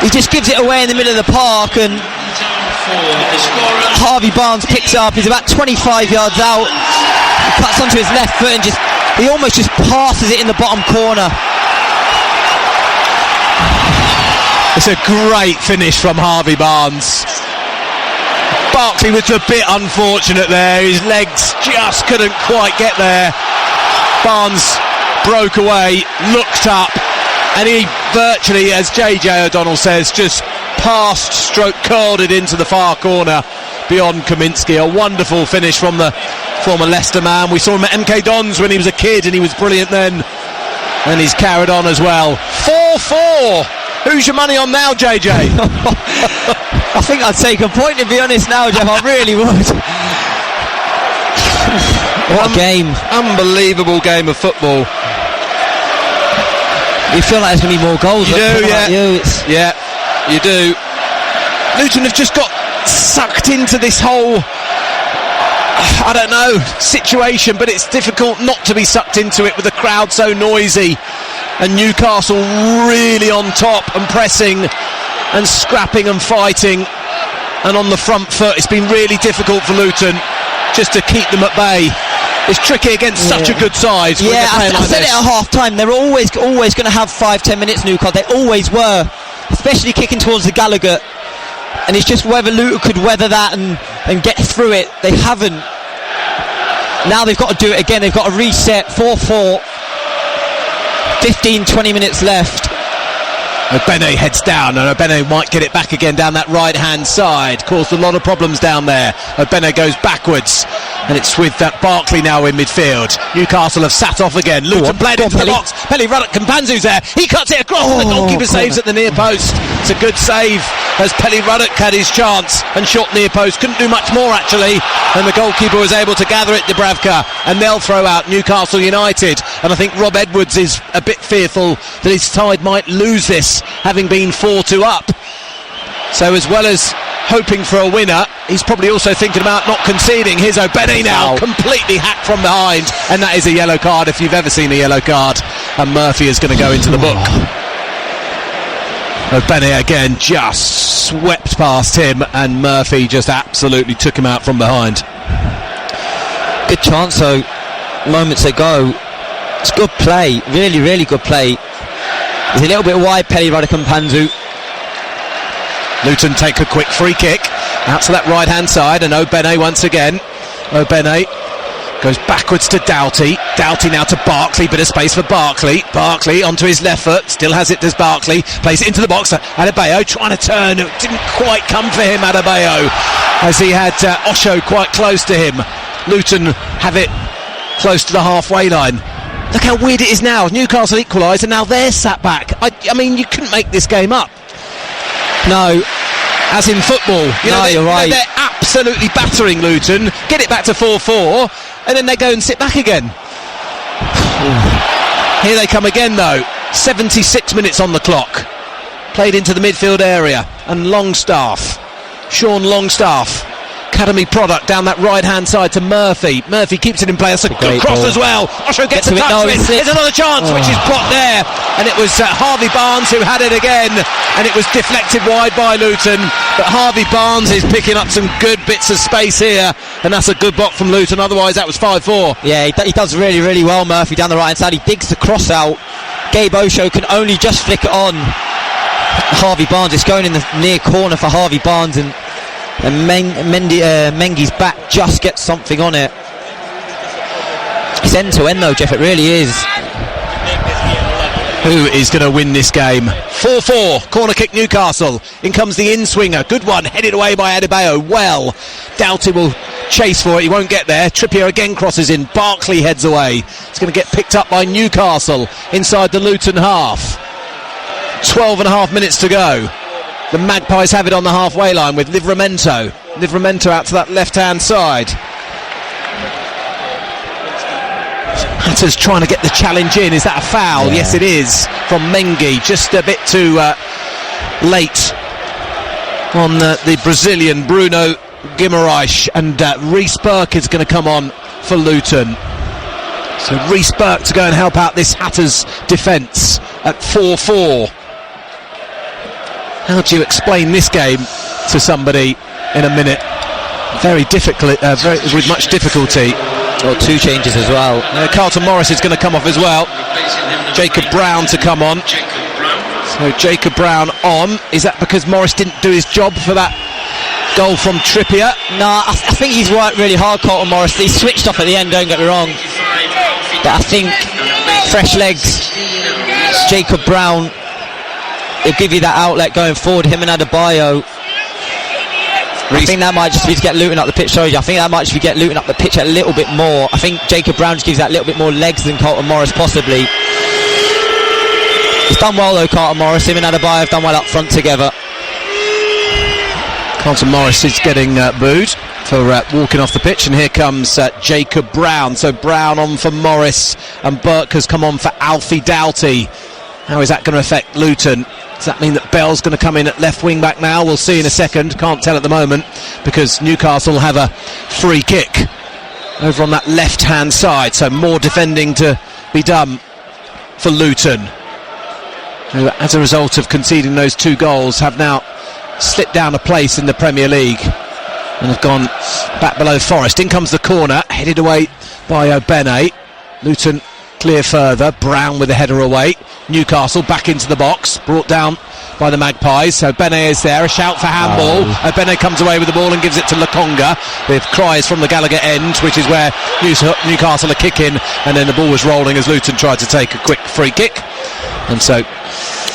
he just gives it away in the middle of the park, and Harvey Barnes picks up. He's about 25 yards out. He cuts onto his left foot and he almost just passes it in the bottom corner. It's a great finish from Harvey Barnes. Barkley was a bit unfortunate there. His legs just couldn't quite get there. Barnes broke away, looked up, and he virtually, as JJ O'Donnell says, just passed, curled it into the far corner beyond Kaminsky. A wonderful finish from the former Leicester man. We saw him at MK Dons when he was a kid, and he was brilliant then. And he's carried on as well. 4-4. Who's your money on now, JJ? I think I'd take a point, to be honest now, Jeff. I really would. What a game. Unbelievable game of football. You feel like there's going to be more goals. You do, yeah. Yeah, you do. Luton have just got sucked into this whole, I don't know, situation, but it's difficult not to be sucked into it with the crowd so noisy. And Newcastle really on top and pressing and scrapping and fighting and on the front foot. It's been really difficult for Luton just to keep them at bay. It's tricky against such a good side. Yeah, I said it at half time. They're always going to have 5-10 minutes, Newcastle. They always were, especially kicking towards the Gallagher. And it's just whether Luton could weather that and get through it. They haven't. Now they've got to do it again. They've got to reset. 4-4. 15-20 minutes left. Obene heads down, and Obene might get it back again down that right hand side. Caused a lot of problems down there. Obene goes backwards. And it's with Barkley now in midfield. Newcastle have sat off again. Luton played into the box. Pelly Ruddock Kampanzu's there. He cuts it across. The goalkeeper saves at the near post. It's a good save as Pelly Ruddock had his chance and shot near post. Couldn't do much more actually. And the goalkeeper was able to gather it, Dubravka. And they'll throw out Newcastle United. And I think Rob Edwards is a bit fearful that his side might lose this, having been 4-2 up. So as well as hoping for a winner, he's probably also thinking about not conceding. Here's Obene now, completely hacked from behind, and that is a yellow card if you've ever seen a yellow card, and Murphy is going to go into the book. Obene again just swept past him, and Murphy just absolutely took him out from behind. Good chance though, moments ago. It's good play, really, really good play. He's a little bit wide, Pelly Ruddock Kampanzu. Luton take a quick free kick out to that right hand side, and Obene once again. Obene goes backwards to Doughty. Doughty now to Barkley, bit of space for Barkley. Barkley onto his left foot, still has it, does Barkley. Plays it into the box. Adebayo trying to turn, it didn't quite come for him, Adebayo, as he had Osho quite close to him. Luton have it close to the halfway line. Look how weird it is now. Newcastle equalised and now they're sat back. I mean, you couldn't make this game up. No, as in football. You're right. They're absolutely battering Luton, get it back to 4-4, and then they go and sit back again. Here they come again though. 76 minutes on the clock. Played into the midfield area, and Longstaff, Sean Longstaff, academy product, down that right hand side to Murphy. Murphy keeps it in play. That's a good cross as well. Osho gets a touch of it. There's another chance which is blocked there, and it was Harvey Barnes who had it again, and it was deflected wide by Luton, but Harvey Barnes is picking up some good bits of space here, and that's a good block from Luton. Otherwise that was 5-4. Yeah, he does really, really well, Murphy, down the right hand side. He digs the cross out. Gabe Osho can only just flick it on. Harvey Barnes, it's going in the near corner for Harvey Barnes, and Mengi's back just gets something on it. It's end to end though, Jeff, it really is. Who is going to win this game? 4-4, corner kick Newcastle. In comes the in-swinger, good one, headed away by Adebayo. Well, Doughty will chase for it, he won't get there. Trippier again crosses in, Barkley heads away. It's going to get picked up by Newcastle inside the Luton half. 12 and a half minutes to go. The Magpies have it on the halfway line with Livramento. Livramento out to that left-hand side. Hatters trying to get the challenge in. Is that a foul? Yeah. Yes, it is, from Mengi. Just a bit too late on the Brazilian Bruno Guimaraes. And Reece Burke is going to come on for Luton. So Reece Burke to go and help out this Hatters defence at 4-4. How do you explain this game to somebody in a minute? Very difficult, with much difficulty. Well, two changes as well. Carlton Morris is going to come off as well. Jacob Brown to come on. So Jacob Brown on. Is that because Morris didn't do his job for that goal from Trippier? No, I think he's worked really hard, Carlton Morris. He switched off at the end, don't get me wrong. But I think fresh legs, Jacob Brown, he'll give you that outlet going forward, him and Adebayo. I think that might just be to get Luton up the pitch. I think that might just be get Luton up the pitch a little bit more. I think Jacob Brown just gives that little bit more legs than Carlton Morris possibly. He's done well though, Carlton Morris. Him and Adebayo have done well up front together. Carlton Morris is getting booed for walking off the pitch, and here comes Jacob Brown. So Brown on for Morris, and Burke has come on for Alfie Doughty. How is that going to affect Luton? Does that mean that Bell's going to come in at left wing back now? We'll see in a second. Can't tell at the moment, because Newcastle have a free kick over on that left hand side, so more defending to be done for Luton, who as a result of conceding those two goals have now slipped down a place in the Premier League and have gone back below Forest. In comes the corner, headed away by Obene. Luton clear further, Brown with a header away. Newcastle back into the box, brought down by the Magpies. So Obene is there, a shout for handball. Obene comes away with the ball and gives it to Lokonga, with cries from the Gallagher end, which is where Newcastle are kicking, and then the ball was rolling as Luton tried to take a quick free kick, and so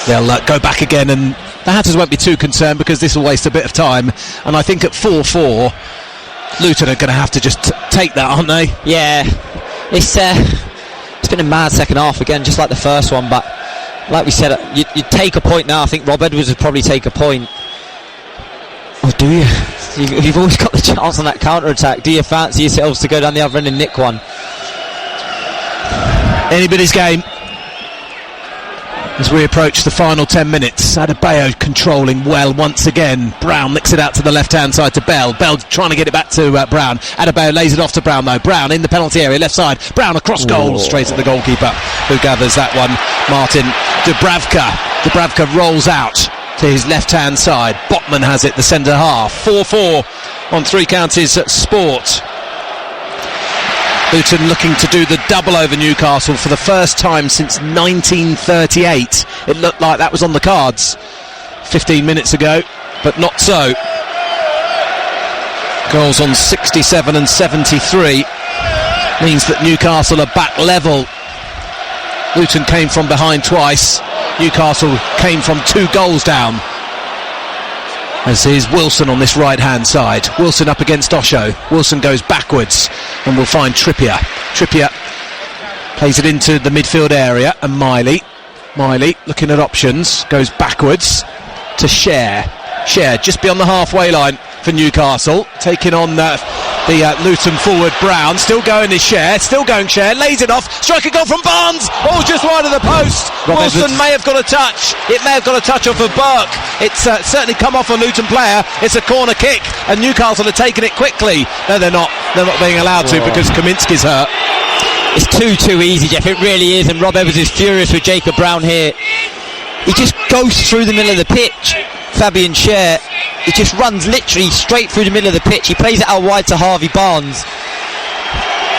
they'll go back again, and the Hatters won't be too concerned because this will waste a bit of time. And I think at 4-4 Luton are going to have to just take that, aren't they? Yeah, it's been a mad second half again, just like the first one. But like we said, you'd take a point now. I think Rob Edwards would probably take a point. Or do you? You've always got the chance on that counter-attack. Do you fancy yourselves to go down the other end and nick one? Anybody's game. As we approach the final 10 minutes, Adebayo controlling well once again. Brown nicks it out to the left-hand side to Bell. Bell trying to get it back to Brown. Adebayo lays it off to Brown though. Brown in the penalty area, left side. Brown across goal, straight at the goalkeeper, who gathers that one. Martin Dubravka. Dubravka rolls out to his left-hand side. Botman has it, the centre half. 4-4 on Three Counties Sport. Luton looking to do the double over Newcastle for the first time since 1938. It looked like that was on the cards 15 minutes ago, but not so. Goals on 67 and 73 means that Newcastle are back level. Luton came from behind twice. Newcastle came from 2 goals down. As is Wilson on this right-hand side. Wilson up against Osho. Wilson goes backwards and we'll find Trippier. Trippier plays it into the midfield area and Miley looking at options, goes backwards to Cher just beyond the halfway line for Newcastle, taking on the Luton forward. Brown still going is Cher, lays it off, strike a goal from Barnes, just wide of the post. Wilson may have got a touch, it may have got a touch off of Burke. It's certainly come off a Luton player. It's a corner kick and Newcastle are taking it quickly. No, they're not being allowed to because Kaminsky's hurt. It's too easy, Jeff, it really is, and Rob Evans is furious with Jacob Brown here. He just goes through the middle of the pitch. Fabian Cher, he just runs literally straight through the middle of the pitch. He plays it out wide to Harvey Barnes.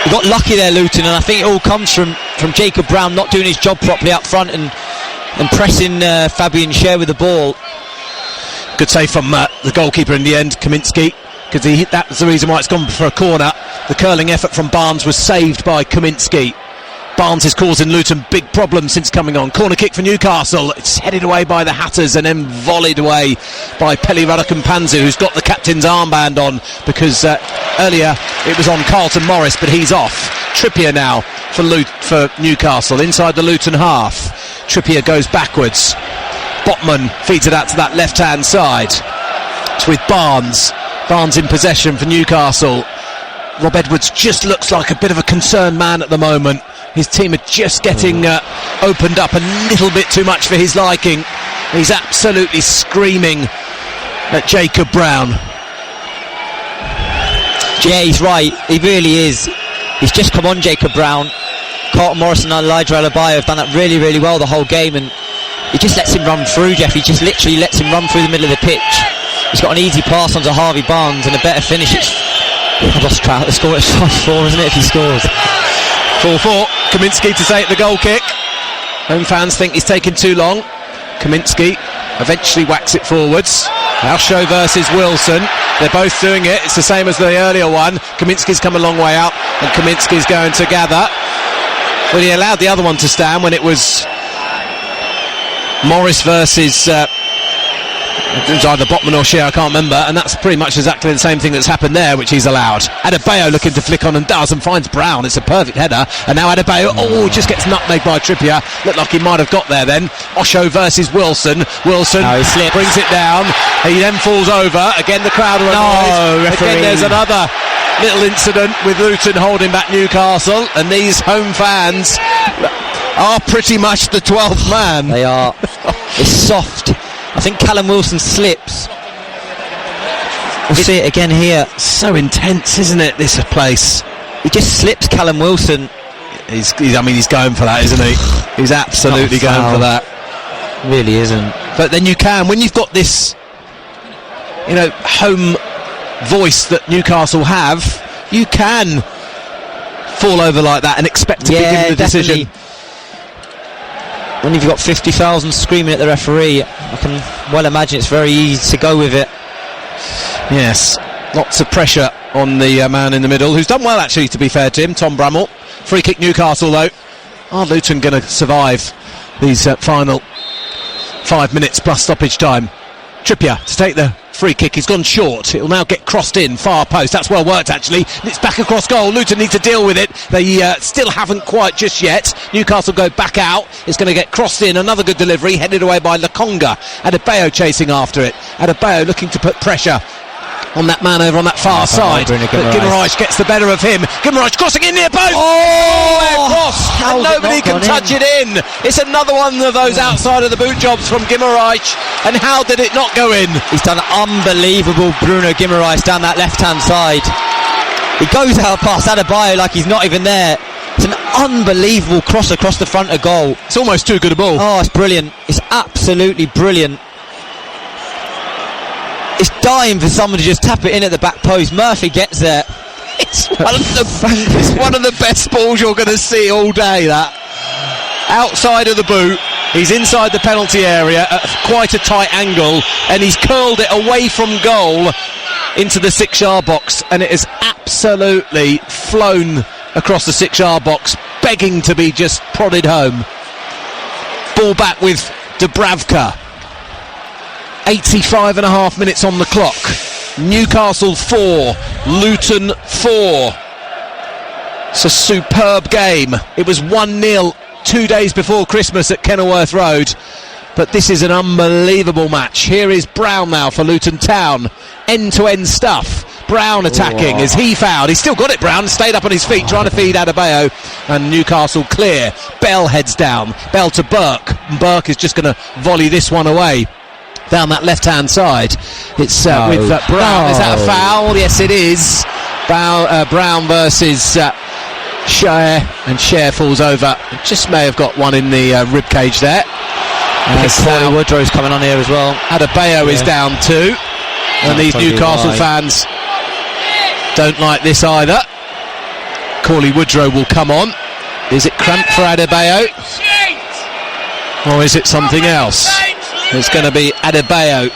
He got lucky there, Luton, and I think it all comes from Jacob Brown not doing his job properly up front and pressing Fabian Cher with the ball. Good save from the goalkeeper in the end, Kaminsky, because that was the reason why it's gone for a corner. The curling effort from Barnes was saved by Kaminsky. Barnes is causing Luton big problems since coming on. Corner kick for Newcastle. It's headed away by the Hatters and then volleyed away by Peli Radukampanzu, who's got the captain's armband on because earlier it was on Carlton Morris, but he's off. Trippier now for Newcastle inside the Luton half. Trippier goes backwards. Botman feeds it out to that left-hand side. It's with Barnes. Barnes in possession for Newcastle. Rob Edwards just looks like a bit of a concerned man at the moment. His team are just getting opened up a little bit too much for his liking. He's absolutely screaming at Jacob Brown. Yeah, he's right. He really is. He's just come on, Jacob Brown. Carlton Morris and Elijah Adebayo have done that really, really well the whole game, and he just lets him run through, Jeff. He just literally lets him run through the middle of the pitch. He's got an easy pass onto Harvey Barnes and a better finish. I've lost track of the score. It's 5-4, isn't it, if he scores? 4-4. Kaminsky to take the goal kick. Home fans think he's taken too long. Kaminsky eventually whacks it forwards. Osho versus Wilson. They're both doing it. It's the same as the earlier one. Kaminsky's come a long way out and Kaminsky's going to gather. But he allowed the other one to stand when it was Morris versus it was either Botman or Cher, I can't remember, and that's pretty much exactly the same thing that's happened there, which he's allowed. Adebayo looking to flick on and does, and finds Brown. It's a perfect header, and now Adebayo just gets nutmegged by Trippier. Looked like he might have got there then. Osho versus Wilson. Wilson brings it down. He then falls over. Again the crowd are annoyed. Again there's another little incident with Luton holding back Newcastle, and these home fans are pretty much the 12th man. They are. It's soft. I think Callum Wilson slips. We'll see it again here. So intense, isn't it, this place? He just slips Callum Wilson. He's going for that, isn't he? He's absolutely going for that. Really isn't. But then you can, when you've got this, home voice that Newcastle have, you can fall over like that and expect to be given the decision. When you've got 50,000 screaming at the referee, I can well imagine it's very easy to go with it. Yes, lots of pressure on the man in the middle, who's done well actually, to be fair to him, Tom Bramall. Free kick Newcastle though. Are Luton going to survive these final 5 minutes plus stoppage time? Trippier to take the Free kick, he's gone short. It'll now get crossed in, far post. That's well worked, actually. It's back across goal. Luton need to deal with it. They still haven't quite just yet. Newcastle go back out. It's going to get crossed in. Another good delivery, headed away by Lakonga. Adebayo chasing after it. Adebayo looking to put pressure on that man over on that far side. But Guimaraes gets the better of him. Guimaraes crossing in near post. Cross, and nobody can touch it in. It's another one of those outside of the boot jobs from Guimaraes. And how did it not go in? He's done unbelievable, Bruno Guimaraes, down that left-hand side. He goes out past Adebayo like he's not even there. It's an unbelievable cross across the front of goal. It's almost too good a ball. Oh, it's brilliant. It's absolutely brilliant. It's dying for someone to just tap it in at the back post. Murphy gets there. It's one of the best balls you're going to see all day, that. Outside of the boot, he's inside the penalty area at quite a tight angle, and he's curled it away from goal into the 6-yard box, and it has absolutely flown across the 6-yard box, begging to be just prodded home. Ball back with Dubravka. 85.5 minutes on the clock. Newcastle 4, Luton 4. It's a superb game. It was 1-0 2 days before Christmas at Kenilworth Road, but this is an unbelievable match. Here is Brown now for Luton Town. End-to-end stuff. Brown attacking. Is he fouled? He's still got it, Brown. Stayed up on his feet trying to feed Adebayo, and Newcastle clear. Bell heads down. Bell to Burke. Burke is just going to volley this one away down that left-hand side. It's with Brown. Is that a foul? Yes, it is. Brown versus Share, and Share falls over. Just may have got one in the rib cage there. Paulie Woodrow's coming on here as well. Adebayo is down too, and these Newcastle fans don't like this either. Paulie Woodrow will come on. Is it cramped for Adebayo, or is it something else? It's going to be Adebayo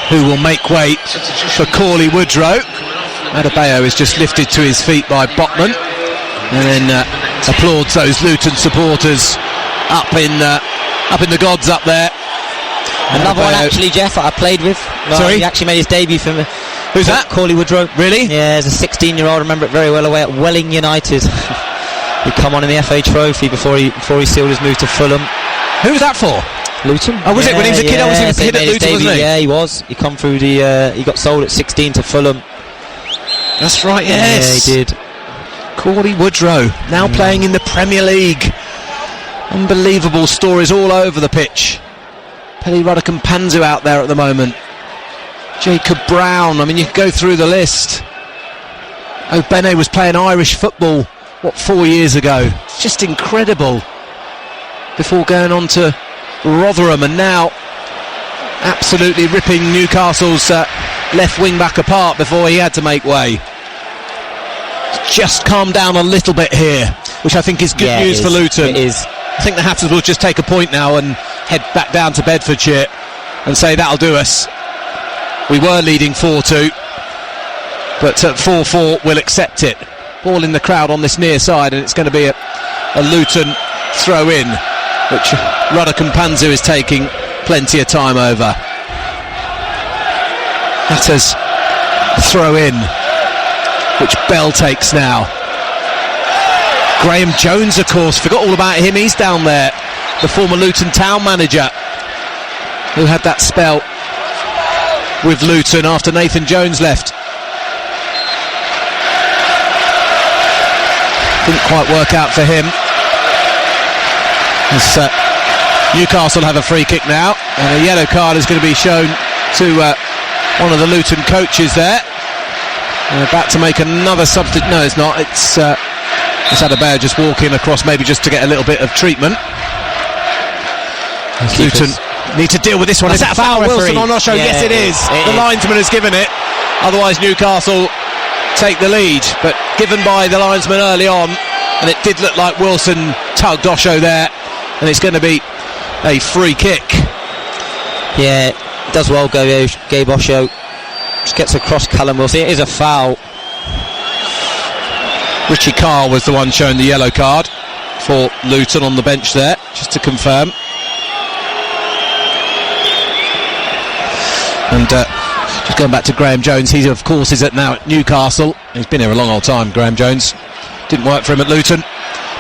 who will make way for Paulie Woodrow. Adebayo is just lifted to his feet by Botman, and then applauds those Luton supporters up in the gods up there. Another one actually, Jeff, that I played with. Sorry? He actually made his debut for me. Who's that? Paulie Woodrow. Really? Yeah, as a 16-year-old, I remember it very well, away at Welling United. He'd come on in the FA Trophy before he sealed his move to Fulham. Who was that for? Luton. Oh, was it when he was a kid? I was a kid at Luton, wasn't he? Yeah, he was. He come through he got sold at 16 to Fulham. That's right, yes. Yeah, he did. Paulie Woodrow, now playing in the Premier League. Unbelievable stories all over the pitch. Peli Radakampanzu out there at the moment. Jacob Brown, I mean, you could go through the list. Obene was playing Irish football, 4 years ago? It's just incredible. Before going on to Rotherham, and now absolutely ripping Newcastle's left wing back apart before he had to make way. Just calm down a little bit here, which I think is good news for Luton. It is. I think the Hatters will just take a point now and head back down to Bedfordshire and say that'll do us. We were leading 4-2, but at 4-4 we'll accept it. Ball in the crowd on this near side, and it's going to be a Luton throw in, which Radakampanzu is taking plenty of time over. Hatters throw in, which Bell takes now. Graham Jones, of course, forgot all about him. He's down there, the former Luton Town manager, who had that spell with Luton after Nathan Jones left. Didn't quite work out for him. As Newcastle have a free kick now, and a yellow card is going to be shown to one of the Luton coaches there. They're about to make another substitute. No, it's not. It's Adebayo just walking across, maybe just to get a little bit of treatment. Luton need to deal with this one. Is that a foul, Wilson, on Osho? Yes, it is. The linesman has given it. Otherwise, Newcastle take the lead. But given by the linesman early on, and it did look like Wilson tugged Osho there, and it's going to be a free kick. Yeah, does well, Gabe Osho. Just gets across Callum Wilson. It is a foul. Richie Carr was the one showing the yellow card for Luton on the bench there, just to confirm. And Going back to Graham Jones, he of course is now at Newcastle. He's been here a long old time, Graham Jones. Didn't work for him at Luton.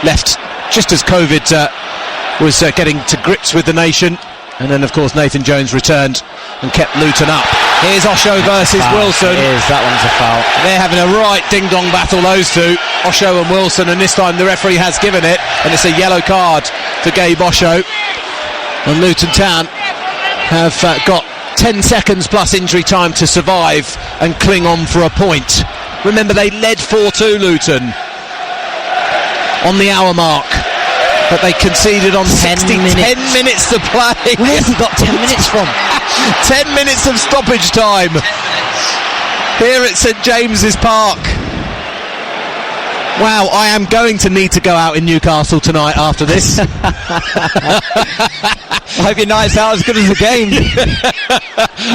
Left just as COVID was getting to grips with the nation. And then of course Nathan Jones returned and kept Luton up. Here's Osho versus Wilson. That one's a foul. They're having a right ding-dong battle, those two, Osho and Wilson, and this time the referee has given it, and it's a yellow card for Gabe Osho. And Luton Town have got 10 seconds plus injury time to survive and cling on for a point. Remember, they led 4-2, Luton, on the hour mark, but they conceded on 10 minutes to play. Where's he got 10 minutes from? 10 minutes of stoppage time here at St James's Park. Wow, I am going to need to go out in Newcastle tonight after this. I hope your night's out as good as the game.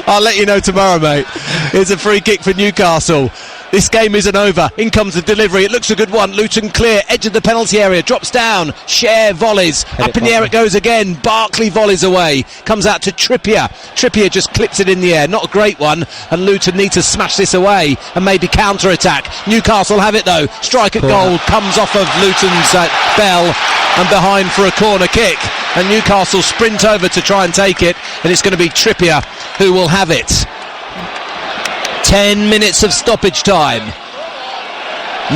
I'll let you know tomorrow, mate. Here's a free kick for Newcastle. This game isn't over. In comes the delivery. It looks a good one. Luton clear. Edge of the penalty area. Drops down. Share volleys. Up in the air it goes again. Barkley volleys away. Comes out to Trippier. Trippier just clips it in the air. Not a great one. And Luton need to smash this away and maybe counter-attack. Newcastle have it though. Strike at goal. Comes off of Luton's bell and behind for a corner kick. And Newcastle sprint over to try and take it. And it's going to be Trippier who will have it. 10 minutes of stoppage time.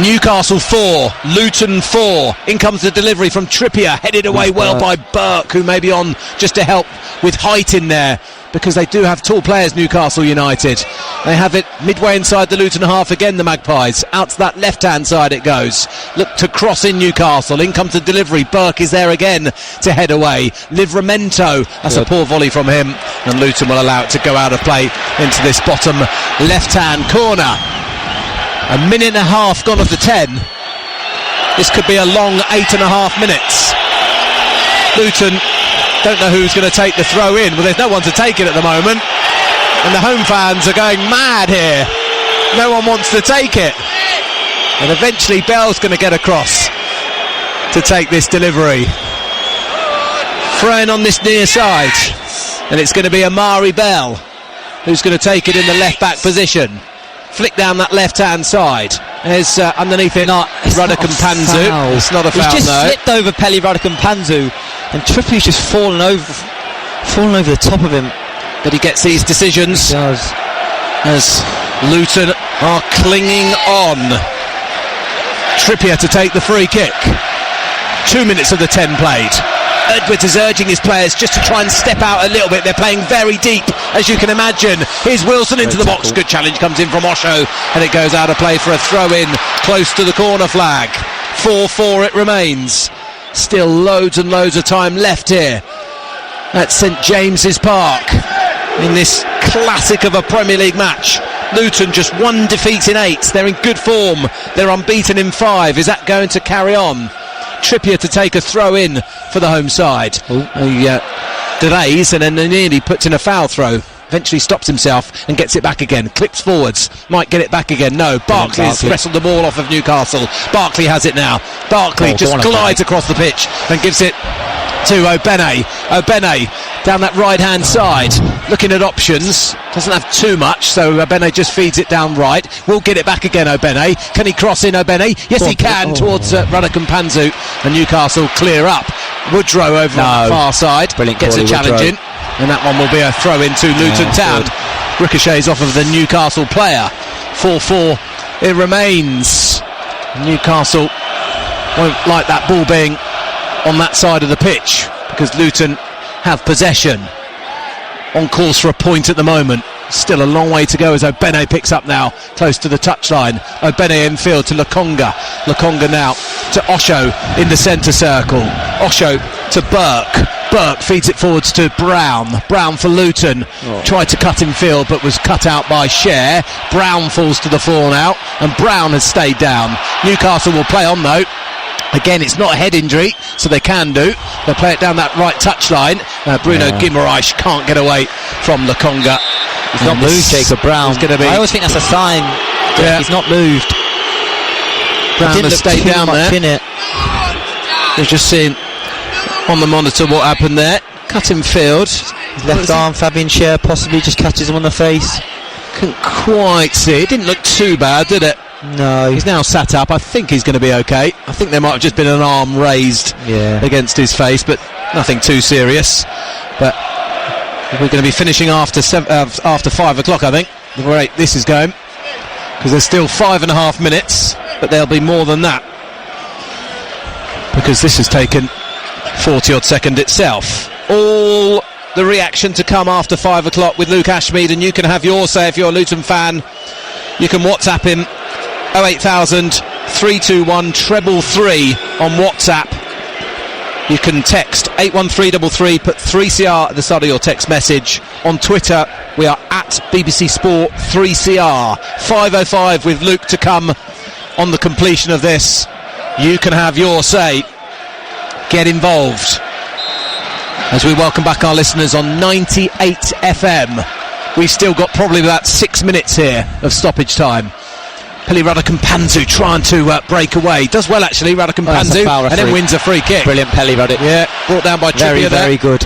Newcastle 4, Luton 4. In comes the delivery from Trippier, headed away well by Burke, who may be on just to help with height in there, because they do have tall players, Newcastle United. They have it midway inside the Luton half again, the Magpies. Out to that left-hand side it goes. Look to cross in Newcastle. In comes the delivery. Burke is there again to head away. Livramento. That's a poor volley from him. And Luton will allow it to go out of play into this bottom left-hand corner. A minute and a half gone of the 10. This could be a long 8.5 minutes. Luton don't know who's going to take the throw in. Well, there's no one to take it at the moment. And the home fans are going mad here. No one wants to take it. And eventually Bell's going to get across to take this delivery. Throwing on this near side. And it's going to be Amari Bell who's going to take it in the left-back position. Flick down that left-hand side. There's underneath it Raducanu. It's not a foul. He's just slipped over Pelly Raducanu, and Trippier's just fallen over the top of him. But he gets these decisions. He does. As Luton are clinging on. Trippier to take the free kick. 2 minutes of the 10 played. Edwards is urging his players just to try and step out a little bit. They're playing very deep, as you can imagine. Here's Wilson into the box. Good challenge comes in from Osho, and it goes out of play for a throw-in close to the corner flag. 4-4 it remains. Still loads and loads of time left here at St James's Park in this classic of a Premier League match. Luton just 1 defeat in 8. They're in good form. They're unbeaten in 5. Is that going to carry on? Trippier to take a throw in for the home side. He delays and then nearly puts in a foul throw. Eventually stops himself and gets it back again. Clips forwards. Might get it back again. No. Barkley has wrestled the ball off of Newcastle. Barkley has it now. Barkley just glides across the pitch and gives it to Obene. Obene down that right hand side, looking at options, doesn't have too much, so Obene just feeds it down right. We'll get it back again. Obene, can he cross in? Obene, yes he can, towards Raducanu, and Newcastle clear up. Woodrow over on the far side. Brilliant. Gets a challenge in, and that one will be a throw in to Luton Town. Ricochets off of the Newcastle player. 4-4 it remains. Newcastle won't like that ball being on that side of the pitch, because Luton have possession. On course for a point at the moment. Still a long way to go as Obene picks up now, close to the touchline. Obene infield to Lokonga. Lokonga now to Osho in the centre circle. Osho to Burke. Burke feeds it forwards to Brown. Brown for Luton. Tried to cut in field but was cut out by Share. Brown falls to the floor now, and Brown has stayed down. Newcastle will play on though. Again, it's not a head injury, so they can do. They'll play it down that right touchline. Bruno Guimaraes can't get away from Lokonga. He's not moved, Jacob Brown. I always think that's a sign that he's not moved. Brown has stayed down there. They're just seeing on the monitor what happened there. Cut in field. His left arm, Fabian Schär possibly just catches him on the face. Couldn't quite see. It didn't look too bad, did it? No. He's now sat up. I think he's going to be okay. I think there might have just been an arm raised against his face, but nothing too serious. But we're going to be finishing after 5 o'clock, I think. The rate this is going, because there's still 5.5 minutes, but there'll be more than that, because this has taken 40 odd second itself. All the reaction to come after 5 o'clock with Luke Ashmead, and you can have your say if you're a Luton fan. You can WhatsApp him 08000 321 333 on WhatsApp. You can text 81333, put 3CR at the start of your text message. On Twitter, we are at BBC Sport 3CR. 5:05 with Luke to come on the completion of this. You can have your say. Get involved. As we welcome back our listeners on 98 FM. We've still got probably about 6 minutes here of stoppage time. Peli Radukampanzu trying to break away. Does well, actually, Radukampanzu, and then wins a free kick. Brilliant, Peli Radu. Yeah, brought down by Trippier there. Very good.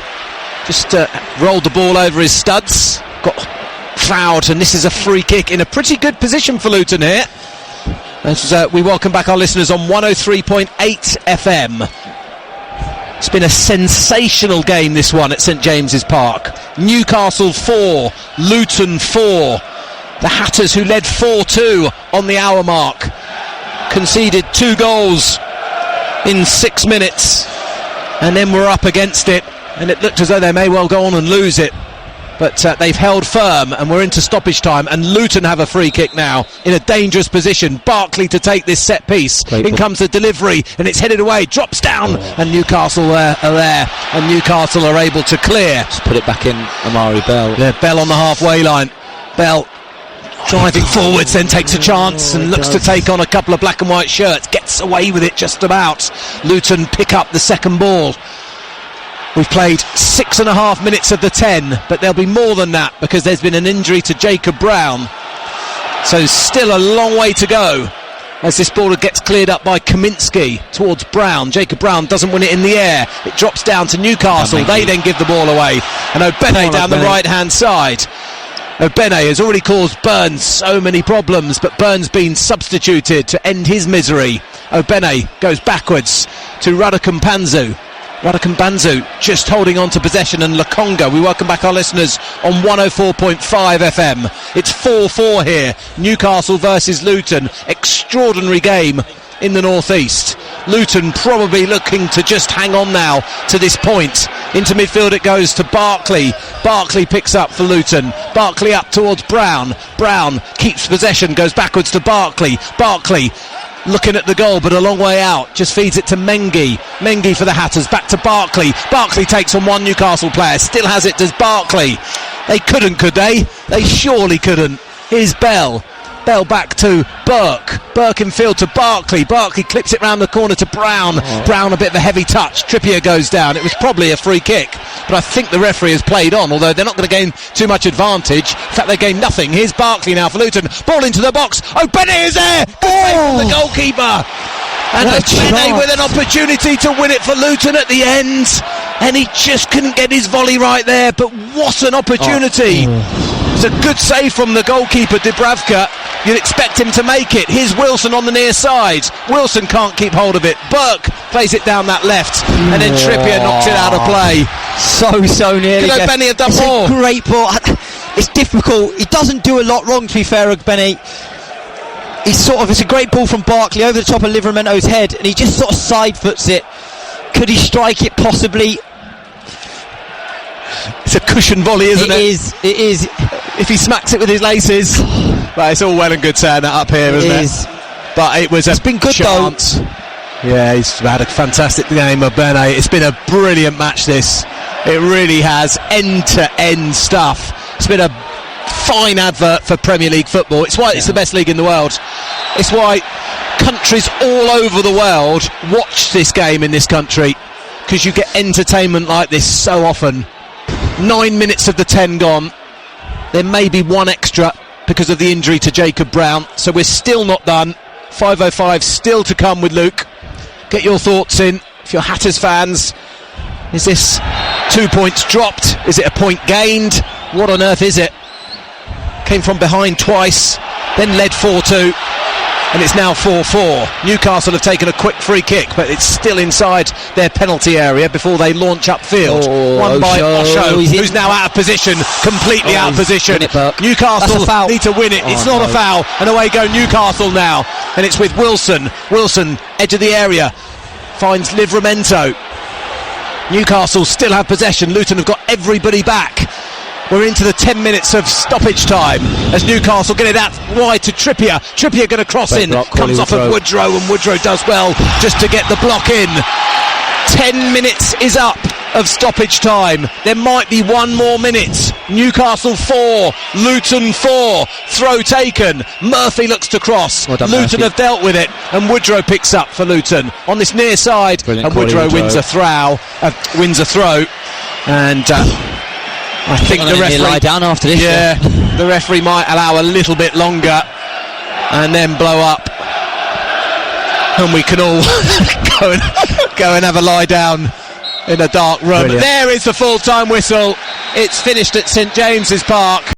Just rolled the ball over his studs. Got fouled, and this is a free kick in a pretty good position for Luton here. As we welcome back our listeners on 103.8 FM. It's been a sensational game, this one, at St James's Park. Newcastle 4, Luton 4. The Hatters, who led 4-2 on the hour mark, conceded 2 goals in 6 minutes, and then were up against it, and it looked as though they may well go on and lose it. But they've held firm, and we're into stoppage time, and Luton have a free kick now in a dangerous position. Barkley to take this set piece. In comes the delivery, and it's headed away, drops down, and Newcastle are there, and Newcastle are able to clear. Just put it back in. Amari Bell. Yeah, Bell on the halfway line. Bell driving forwards, then takes a chance and looks to take on a couple of black and white shirts. Gets away with it just about. Luton pick up the second ball. We've played 6.5 minutes of the 10, but there'll be more than that because there's been an injury to Jacob Brown. So still a long way to go as this ball gets cleared up by Kaminsky towards Brown. Jacob Brown doesn't win it in the air. It drops down to Newcastle. They then give the ball away. And Obene down the right-hand side. Obene has already caused Burns so many problems, but Burns been substituted to end his misery. Obene goes backwards to Radukampanzu. Radukampanzu just holding on to possession, and Lokonga. We welcome back our listeners on 104.5 FM. It's 4-4 here. Newcastle versus Luton. Extraordinary game in the northeast. Luton probably looking to just hang on now to this point. Into midfield it goes to Barkley. Barkley picks up for Luton. Barkley up towards Brown. Brown keeps possession, goes backwards to Barkley. Barkley looking at the goal, but a long way out. Just feeds it to Mengi. Mengi for the Hatters. Back to Barkley. Barkley takes on one Newcastle player. Still has it, does Barkley. They couldn't, could they? They surely couldn't. Here's Bell. Bell back to Burke. Burke in field to Barkley. Barkley clips it round the corner to Brown. Brown a bit of a heavy touch. Trippier goes down. It was probably a free kick, but I think the referee has played on, although they're not going to gain too much advantage. In fact, they gain nothing. Here's Barkley now for Luton. Ball into the box. Obene is there. Good save from the goalkeeper. And Obene with an opportunity to win it for Luton at the end, and he just couldn't get his volley right there. But what an opportunity. It's a good save from the goalkeeper, Dubravka. You'd expect him to make it. Here's Wilson on the near side. Wilson can't keep hold of it. Burke plays it down that left, and then Trippier knocks it out of play. So nearly. Could Obene have done more? It's a great ball. It's difficult. He doesn't do a lot wrong, to be fair, Obene. It's a great ball from Barkley over the top of Liveramento's head, and he just sort of side foots it. Could he strike it? Possibly. It's a cushion volley, isn't it? It is. If he smacks it with his laces. Well, it's all well and good saying that up here, isn't it? But it's been good chance. Yeah, he's had a fantastic game, Obene. It's been a brilliant match, this. It really has. End-to-end stuff. It's been a fine advert for Premier League football. It's why it's the best league in the world. It's why countries all over the world watch this game in this country, because you get entertainment like this so often. 9 minutes of the 10 gone. There may be one extra because of the injury to Jacob Brown, so we're still not done. 5:05 still to come with Luke. Get your thoughts in if you're Hatters fans. Is this 2 points dropped? Is it a point gained? What on earth is it? came from behind twice, then led 4-2, and it's now 4-4. Newcastle have taken a quick free kick, but it's still inside their penalty area before they launch upfield. Won by Osho, who's now out of position, completely out of position. Newcastle need to win it. It's not a foul, and away go Newcastle now, and it's with Wilson. Wilson, edge of the area, finds Livramento. Newcastle still have possession. Luton have got everybody back. We're into the 10 minutes of stoppage time as Newcastle get it out wide to Trippier. Trippier going to cross in, comes off of Woodrow, and Woodrow does well just to get the block in. 10 minutes is up of stoppage time. There might be one more minute. Newcastle 4, Luton 4. Throw taken. Murphy looks to cross. Luton Murphy have dealt with it, and Woodrow picks up for Luton on this near side. Brilliant, and Woodrow wins a throw. And I think the referee lie down after this. Yeah, the referee might allow a little bit longer and then blow up, and we can all go and have a lie down in a dark room. Brilliant. There is the full-time whistle. It's finished at St James's Park.